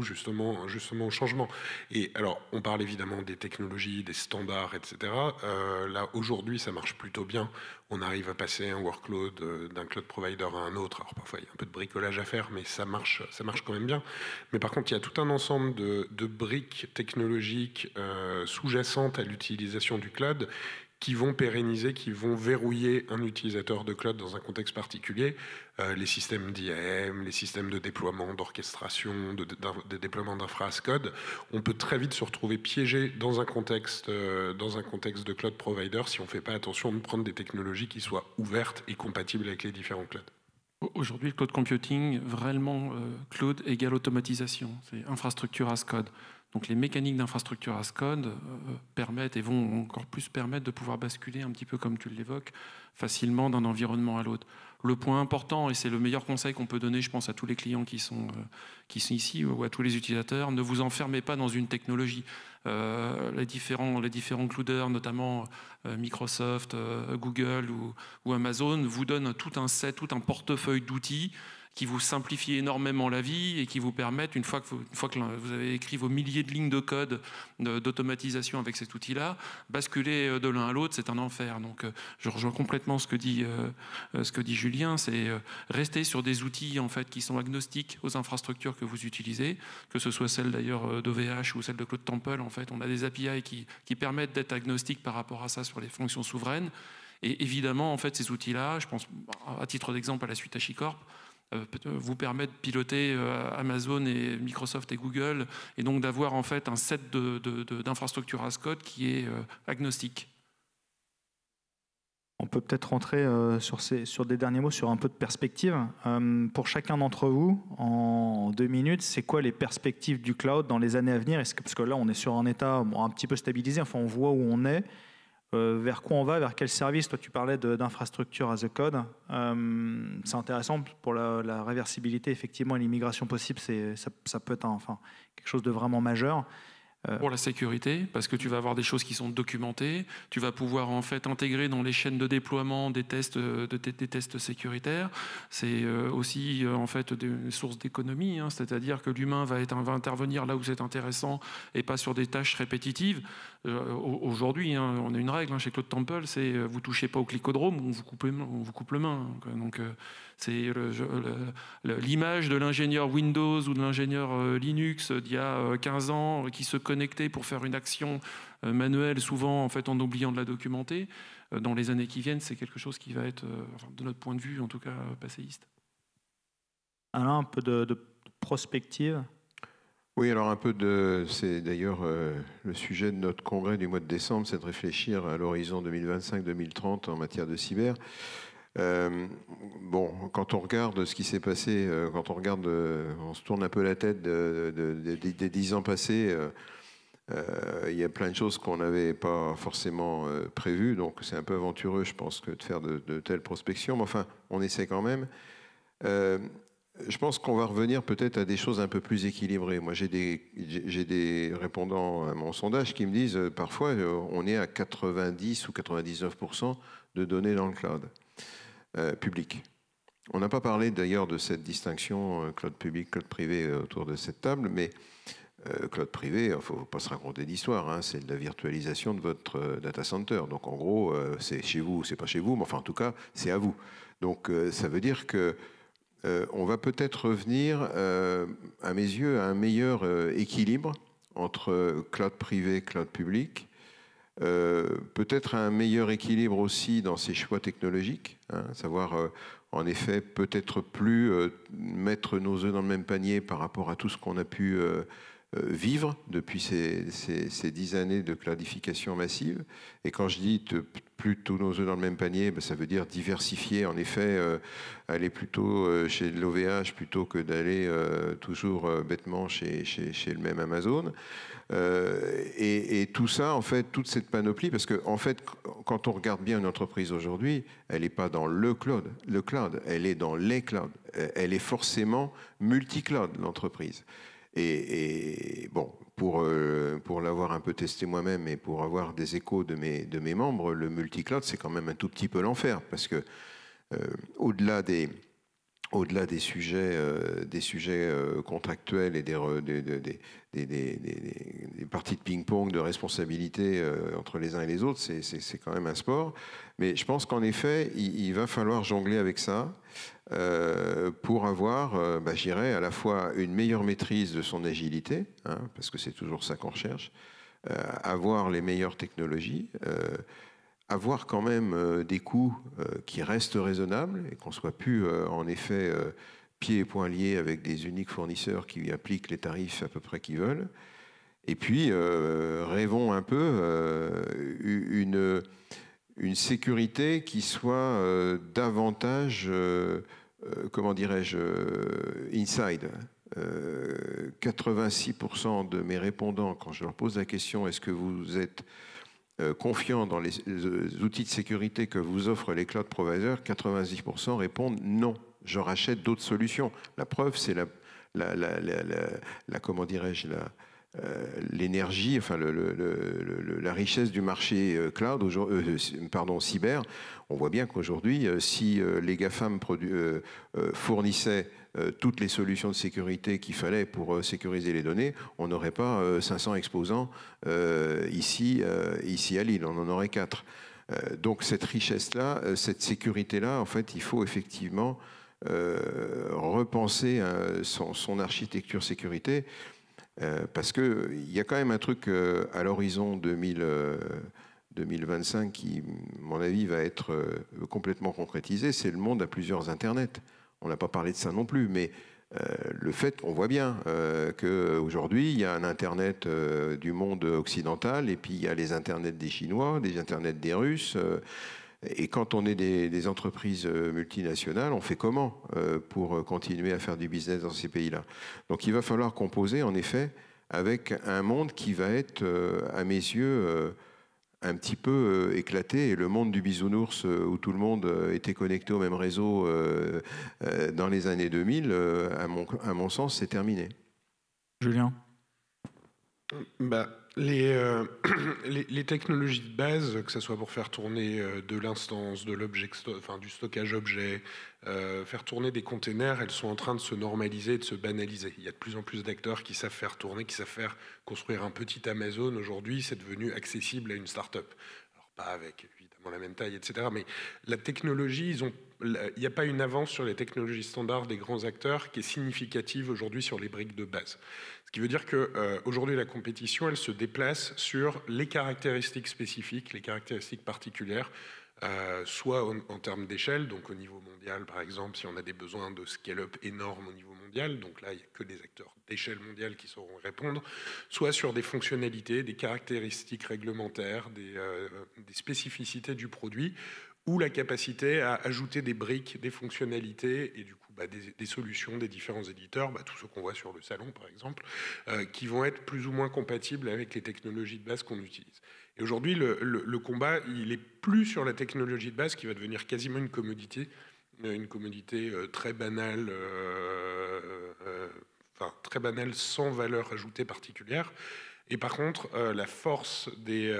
justement au changement. Et alors, on parle évidemment des technologies, des standards, etc. Là, aujourd'hui, ça marche plutôt bien. On arrive à passer un workload d'un cloud provider à un autre. Alors parfois, il y a un peu de bricolage à faire, mais ça marche quand même bien. Mais par contre, il y a tout un ensemble de briques technologiques sous-jacentes à l'utilisation du cloud qui vont pérenniser, qui vont verrouiller un utilisateur de cloud dans un contexte particulier. Les systèmes d'IAM, les systèmes de déploiement, d'orchestration, de déploiement d'infra as code. On peut très vite se retrouver piégé dans un contexte de cloud provider si on ne fait pas attention de prendre des technologies qui soient ouvertes et compatibles avec les différents clouds. Aujourd'hui, le cloud computing, vraiment, cloud égale automatisation. C'est infrastructure as code. Donc les mécaniques d'infrastructure as code permettent et vont encore plus permettre de pouvoir basculer un petit peu comme tu l'évoques, facilement d'un environnement à l'autre. Le point important, et c'est le meilleur conseil qu'on peut donner, je pense, à tous les clients qui sont ici ou à tous les utilisateurs, ne vous enfermez pas dans une technologie. Les différents clouders, notamment Microsoft, Google ou Amazon, vous donnent tout un portefeuille d'outils qui vous simplifient énormément la vie et qui vous permettent, une fois que vous avez écrit vos milliers de lignes de code d'automatisation avec cet outil-là, basculer de l'un à l'autre, c'est un enfer. Donc je rejoins complètement ce que dit Julien, c'est rester sur des outils en fait, qui sont agnostiques aux infrastructures que vous utilisez, que ce soit celle d'ailleurs d'OVH ou celle de Cloud Temple. En fait, on a des API qui permettent d'être agnostiques par rapport à ça sur les fonctions souveraines. Et évidemment, en fait, ces outils-là, je pense à titre d'exemple à la suite HashiCorp, vous permet de piloter Amazon et Microsoft et Google et donc d'avoir en fait un set d'infrastructures as code qui est agnostique. On peut peut-être rentrer sur des derniers mots, sur un peu de perspective. Pour chacun d'entre vous, en 2 minutes, c'est quoi les perspectives du cloud dans les années à venir? Parce que là, on est sur un état un petit peu stabilisé, enfin on voit où on est. Vers quoi on va, vers quel service? Toi, tu parlais d'infrastructure as a code. C'est intéressant pour la réversibilité, effectivement, et l'immigration possible. Ça peut être quelque chose de vraiment majeur. Pour la sécurité, parce que tu vas avoir des choses qui sont documentées, tu vas pouvoir en fait intégrer dans les chaînes de déploiement des tests sécuritaires. C'est aussi en fait des sources d'économie, c'est-à-dire que l'humain va intervenir là où c'est intéressant et pas sur des tâches répétitives. Aujourd'hui, on a une règle chez Cloud Temple, c'est vous touchez pas au clicodrome, on vous coupe le main. Donc c'est l'image de l'ingénieur Windows ou de l'ingénieur Linux d'il y a 15 ans qui se connectait pour faire une action manuelle, souvent en fait en oubliant de la documenter. Dans les années qui viennent, c'est quelque chose qui va être, de notre point de vue en tout cas, passéiste. Alain, un peu de prospective. Oui, alors c'est d'ailleurs le sujet de notre congrès du mois de décembre, c'est de réfléchir à l'horizon 2025-2030 en matière de cyber. Quand on regarde ce qui s'est passé, on se tourne un peu la tête des 10 ans passés, il y a plein de choses qu'on n'avait pas forcément prévues, donc c'est un peu aventureux, je pense, que de faire de telles prospections, mais enfin, on essaie quand même. Je pense qu'on va revenir peut-être à des choses un peu plus équilibrées. Moi, j'ai des répondants à mon sondage qui me disent parfois on est à 90 ou 99% de données dans le cloud public. On n'a pas parlé d'ailleurs de cette distinction cloud public, cloud privé autour de cette table, mais cloud privé, il ne faut pas se raconter d'histoire, c'est de la virtualisation de votre data center. Donc en gros, c'est chez vous ou c'est pas chez vous, mais enfin en tout cas, c'est à vous. Donc ça veut dire que on va peut-être revenir, à mes yeux, à un meilleur équilibre entre cloud privé, cloud public, peut-être un meilleur équilibre aussi dans ses choix technologiques, hein, savoir en effet peut-être plus mettre nos œufs dans le même panier par rapport à tout ce qu'on a pu vivre depuis ces 10 années de cloudification massive. Et quand je dis plus tous nos œufs dans le même panier, ben ça veut dire diversifier, en effet, aller plutôt chez l'OVH plutôt que d'aller toujours bêtement chez le même Amazon. Et tout ça, en fait, toute cette panoplie, parce que en fait, quand on regarde bien une entreprise aujourd'hui, elle n'est pas dans le cloud, elle est dans les clouds. Elle est forcément multi-cloud, l'entreprise. Et bon, pour l'avoir un peu testé moi-même et pour avoir des échos de mes membres, le multi-cloud, c'est quand même un tout petit peu l'enfer, parce que au-delà des sujets contractuels et des parties de ping-pong de responsabilité entre les uns et les autres, c'est quand même un sport. Mais je pense qu'en effet, il va falloir jongler avec ça pour avoir, je dirais, à la fois une meilleure maîtrise de son agilité, hein, parce que c'est toujours ça qu'on recherche, avoir les meilleures technologies, avoir quand même des coûts qui restent raisonnables et qu'on ne soit plus en effet pieds et poings liés avec des uniques fournisseurs qui appliquent les tarifs à peu près qu'ils veulent. Et puis, rêvons un peu une sécurité qui soit davantage, comment dirais-je, inside. 86% de mes répondants, quand je leur pose la question « Est-ce que vous êtes confiant dans les outils de sécurité que vous offrent les cloud providers », 90% répondent non, je rachète d'autres solutions. La preuve, c'est comment dirais-je, l'énergie, enfin la richesse du marché cloud, cyber. On voit bien qu'aujourd'hui, si les GAFAM fournissaient toutes les solutions de sécurité qu'il fallait pour sécuriser les données, on n'aurait pas 500 exposants ici à Lille, on en aurait 4. Donc cette richesse-là, cette sécurité-là, en fait, il faut effectivement repenser son architecture sécurité, parce qu'il y a quand même un truc à l'horizon 2025 qui, à mon avis, va être complètement concrétisé, c'est le monde à plusieurs internets. On n'a pas parlé de ça non plus, mais le fait qu'on voit bien qu'aujourd'hui, il y a un Internet du monde occidental, et puis il y a les Internets des Chinois, des Internets des Russes. Et quand on est des entreprises multinationales, on fait comment pour continuer à faire du business dans ces pays-là? Donc il va falloir composer, en effet, avec un monde qui va être, à mes yeux, un petit peu éclaté. Et le monde du bisounours, où tout le monde était connecté au même réseau dans les années 2000, à mon sens, c'est terminé. Julien? Les technologies de base, que ce soit pour faire tourner de l'instance, de l'objet, enfin du stockage objet, faire tourner des containers, elles sont en train de se normaliser et de se banaliser. Il y a de plus en plus d'acteurs qui savent faire tourner, qui savent faire construire un petit Amazon. Aujourd'hui, c'est devenu accessible à une start-up. Alors pas avec évidemment la même taille, etc. Mais la technologie, il n'y a pas une avance sur les technologies standards des grands acteurs qui est significative aujourd'hui sur les briques de base. Ce qui veut dire qu'aujourd'hui, la compétition, elle se déplace sur les caractéristiques spécifiques, les caractéristiques particulières, soit en termes d'échelle, donc au niveau mondial, par exemple, si on a des besoins de scale-up énormes au niveau mondial, donc là, il n'y a que des acteurs d'échelle mondiale qui sauront répondre, soit sur des fonctionnalités, des caractéristiques réglementaires, des spécificités du produit, ou la capacité à ajouter des briques, des fonctionnalités et du coup des solutions des différents éditeurs, tout ce qu'on voit sur le salon par exemple, qui vont être plus ou moins compatibles avec les technologies de base qu'on utilise. Et aujourd'hui, le combat, il n'est plus sur la technologie de base qui va devenir quasiment une commodité très banale, très banale sans valeur ajoutée particulière. Et par contre, la force des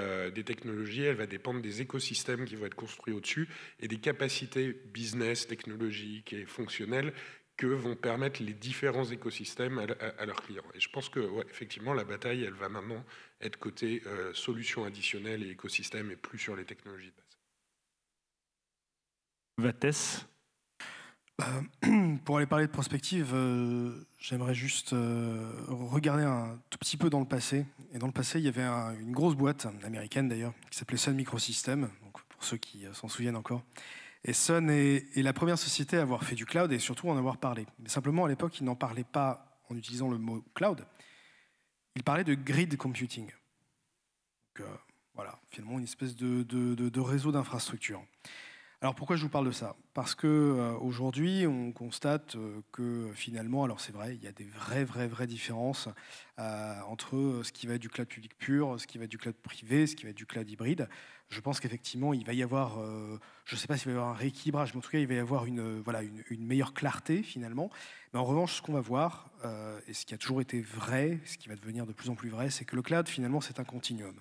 technologies, elle va dépendre des écosystèmes qui vont être construits au-dessus et des capacités business, technologiques et fonctionnelles que vont permettre les différents écosystèmes à leurs clients. Et je pense que, effectivement, la bataille, elle va maintenant être côté solutions additionnelles et écosystèmes et plus sur les technologies de base. Vates? Pour aller parler de prospective, j'aimerais juste regarder un tout petit peu dans le passé. Et dans le passé, il y avait une grosse boîte, américaine d'ailleurs, qui s'appelait Sun Microsystems, donc pour ceux qui s'en souviennent encore. Et Sun est la première société à avoir fait du cloud et surtout en avoir parlé. Mais simplement, à l'époque, ils n'en parlaient pas en utilisant le mot cloud. Ils parlaient de grid computing. Donc, voilà, finalement, une espèce de réseau d'infrastructures. Alors pourquoi je vous parle de ça? Parce que aujourd'hui, on constate que finalement, alors c'est vrai, il y a des vraies différences entre ce qui va être du cloud public pur, ce qui va être du cloud privé, ce qui va être du cloud hybride. Je pense qu'effectivement, il va y avoir, je ne sais pas s'il va y avoir un rééquilibrage, mais en tout cas, il va y avoir une meilleure clarté finalement. Mais en revanche, ce qu'on va voir, et ce qui a toujours été vrai, ce qui va devenir de plus en plus vrai, c'est que le cloud, finalement, c'est un continuum.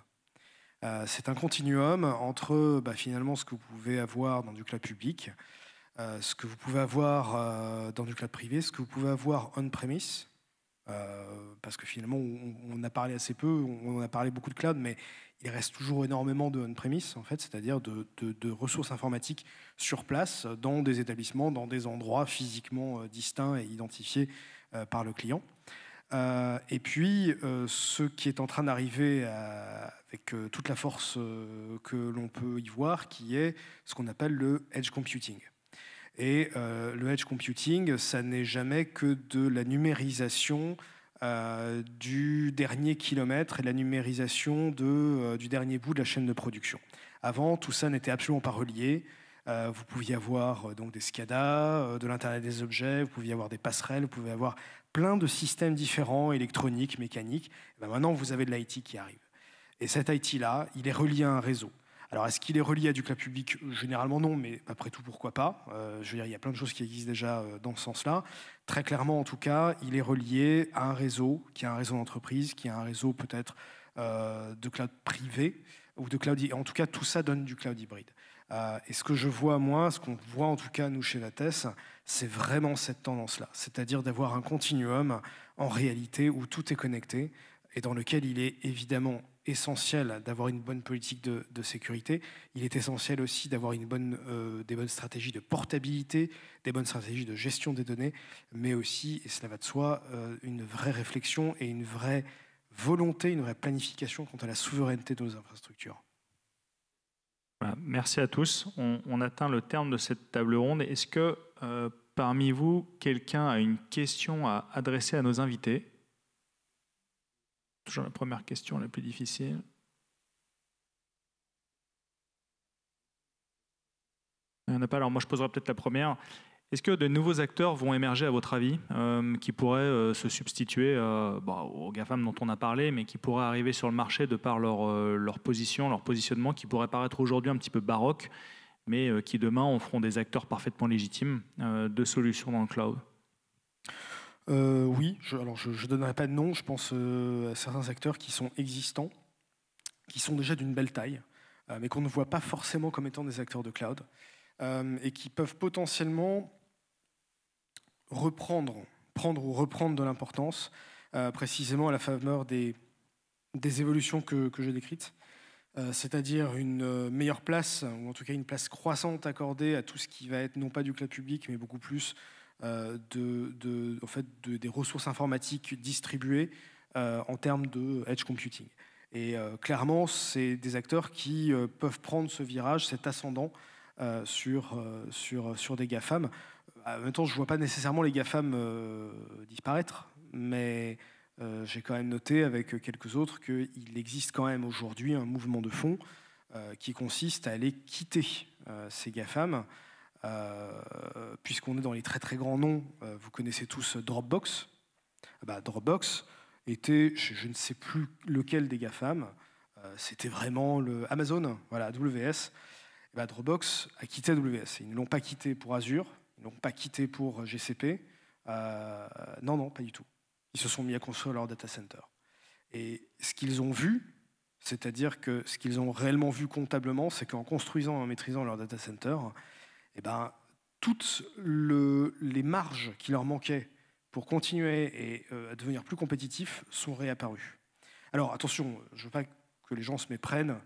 C'est un continuum entre finalement ce que vous pouvez avoir dans du cloud public, ce que vous pouvez avoir dans du cloud privé, ce que vous pouvez avoir on-premise, parce que finalement on a parlé assez peu, on a parlé beaucoup de cloud, mais il reste toujours énormément de on-premise en fait, c'est-à-dire de ressources informatiques sur place, dans des établissements, dans des endroits physiquement distincts et identifiés par le client. Et puis, ce qui est en train d'arriver avec toute la force que l'on peut y voir, qui est ce qu'on appelle le edge computing. Et le edge computing, ça n'est jamais que de la numérisation du dernier kilomètre et la numérisation du dernier bout de la chaîne de production. Avant, tout ça n'était absolument pas relié. Vous pouviez avoir donc des SCADA, de l'Internet des objets, vous pouviez avoir des passerelles, vous pouvez avoir plein de systèmes différents, électroniques, mécaniques. Et maintenant, vous avez de l'IT qui arrive. Et cet IT-là, il est relié à un réseau. Alors, est-ce qu'il est relié à du cloud public? Généralement non, mais après tout, pourquoi pas? Je veux dire, il y a plein de choses qui existent déjà dans ce sens-là. Très clairement, en tout cas, il est relié à un réseau, qui est un réseau d'entreprise, qui est un réseau peut-être de cloud privé, ou de cloud. En tout cas, tout ça donne du cloud hybride. Et ce que je vois, moi, ce qu'on voit en tout cas, nous, chez Lattès, c'est vraiment cette tendance-là. C'est-à-dire d'avoir un continuum, en réalité, où tout est connecté, et dans lequel il est évidemment essentiel d'avoir une bonne politique de sécurité. Il est essentiel aussi d'avoir des bonnes stratégies de portabilité, des bonnes stratégies de gestion des données, mais aussi, et cela va de soi, une vraie réflexion et une vraie volonté, une vraie planification quant à la souveraineté de nos infrastructures. Voilà, merci à tous. On atteint le terme de cette table ronde. Est-ce que parmi vous, quelqu'un a une question à adresser à nos invités? Toujours la première question, la plus difficile. Il n'y en a pas. Alors moi, je poserai peut-être la première. Est-ce que de nouveaux acteurs vont émerger, à votre avis, qui pourraient se substituer aux GAFAM dont on a parlé, mais qui pourraient arriver sur le marché de par leur position, leur positionnement, qui pourraient paraître aujourd'hui un petit peu baroque, mais qui demain en feront des acteurs parfaitement légitimes de solutions dans le cloud? Oui, je ne donnerai pas de nom. Je pense à certains acteurs qui sont existants, qui sont déjà d'une belle taille, mais qu'on ne voit pas forcément comme étant des acteurs de cloud, et qui peuvent potentiellement prendre de l'importance, précisément à la faveur des évolutions que j'ai décrites, c'est-à-dire une meilleure place, ou en tout cas une place croissante accordée à tout ce qui va être non pas du cloud public, mais beaucoup plus des ressources informatiques distribuées en termes de edge computing. Et clairement, c'est des acteurs qui peuvent prendre ce virage, cet ascendant sur des GAFAM. En même temps, je ne vois pas nécessairement les GAFAM disparaître, mais j'ai quand même noté avec quelques autres qu'il existe quand même aujourd'hui un mouvement de fond qui consiste à aller quitter ces GAFAM, puisqu'on est dans les très très grands noms. Vous connaissez tous Dropbox. Dropbox était, je ne sais plus lequel des GAFAM, c'était vraiment le Amazon, voilà, AWS. Dropbox a quitté AWS. Ils ne l'ont pas quitté pour Azure, ils ne l'ont pas quitté pour GCP. Non, pas du tout. Ils se sont mis à construire leur data center. Et ce qu'ils ont vu, c'est-à-dire que ce qu'ils ont réellement vu comptablement, c'est qu'en construisant et en maîtrisant leur data center, toutes les marges qui leur manquaient pour continuer et à devenir plus compétitifs sont réapparues. Alors attention, je ne veux pas que les gens se méprennent,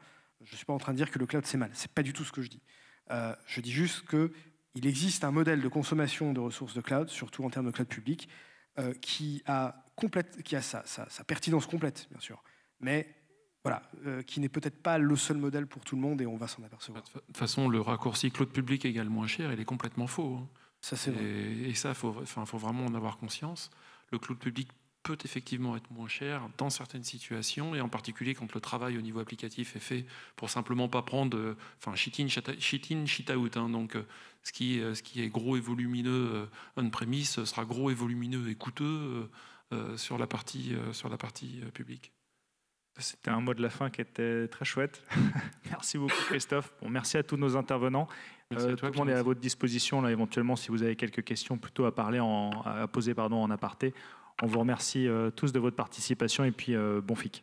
je ne suis pas en train de dire que le cloud c'est mal, ce n'est pas du tout ce que je dis. Je dis juste il existe un modèle de consommation de ressources de cloud, surtout en termes de cloud public, qui a sa pertinence complète, bien sûr, mais voilà, qui n'est peut-être pas le seul modèle pour tout le monde et on va s'en apercevoir. De toute façon, le raccourci cloud public égale moins cher, il est complètement faux. Hein. Ça, c'est vrai. Et ça, faut vraiment en avoir conscience. Le cloud public peut effectivement être moins cher dans certaines situations, et en particulier quand le travail au niveau applicatif est fait pour simplement pas prendre, shit in, shit out. Hein. Donc, ce qui est gros et volumineux on-premise sera gros et volumineux et coûteux sur la partie publique. C'était un mot de la fin qui était très chouette. Merci beaucoup Christophe. Bon, merci à tous nos intervenants. Tout le monde est à votre disposition là, éventuellement si vous avez quelques questions plutôt à poser en aparté. On vous remercie tous de votre participation et puis bon FIC.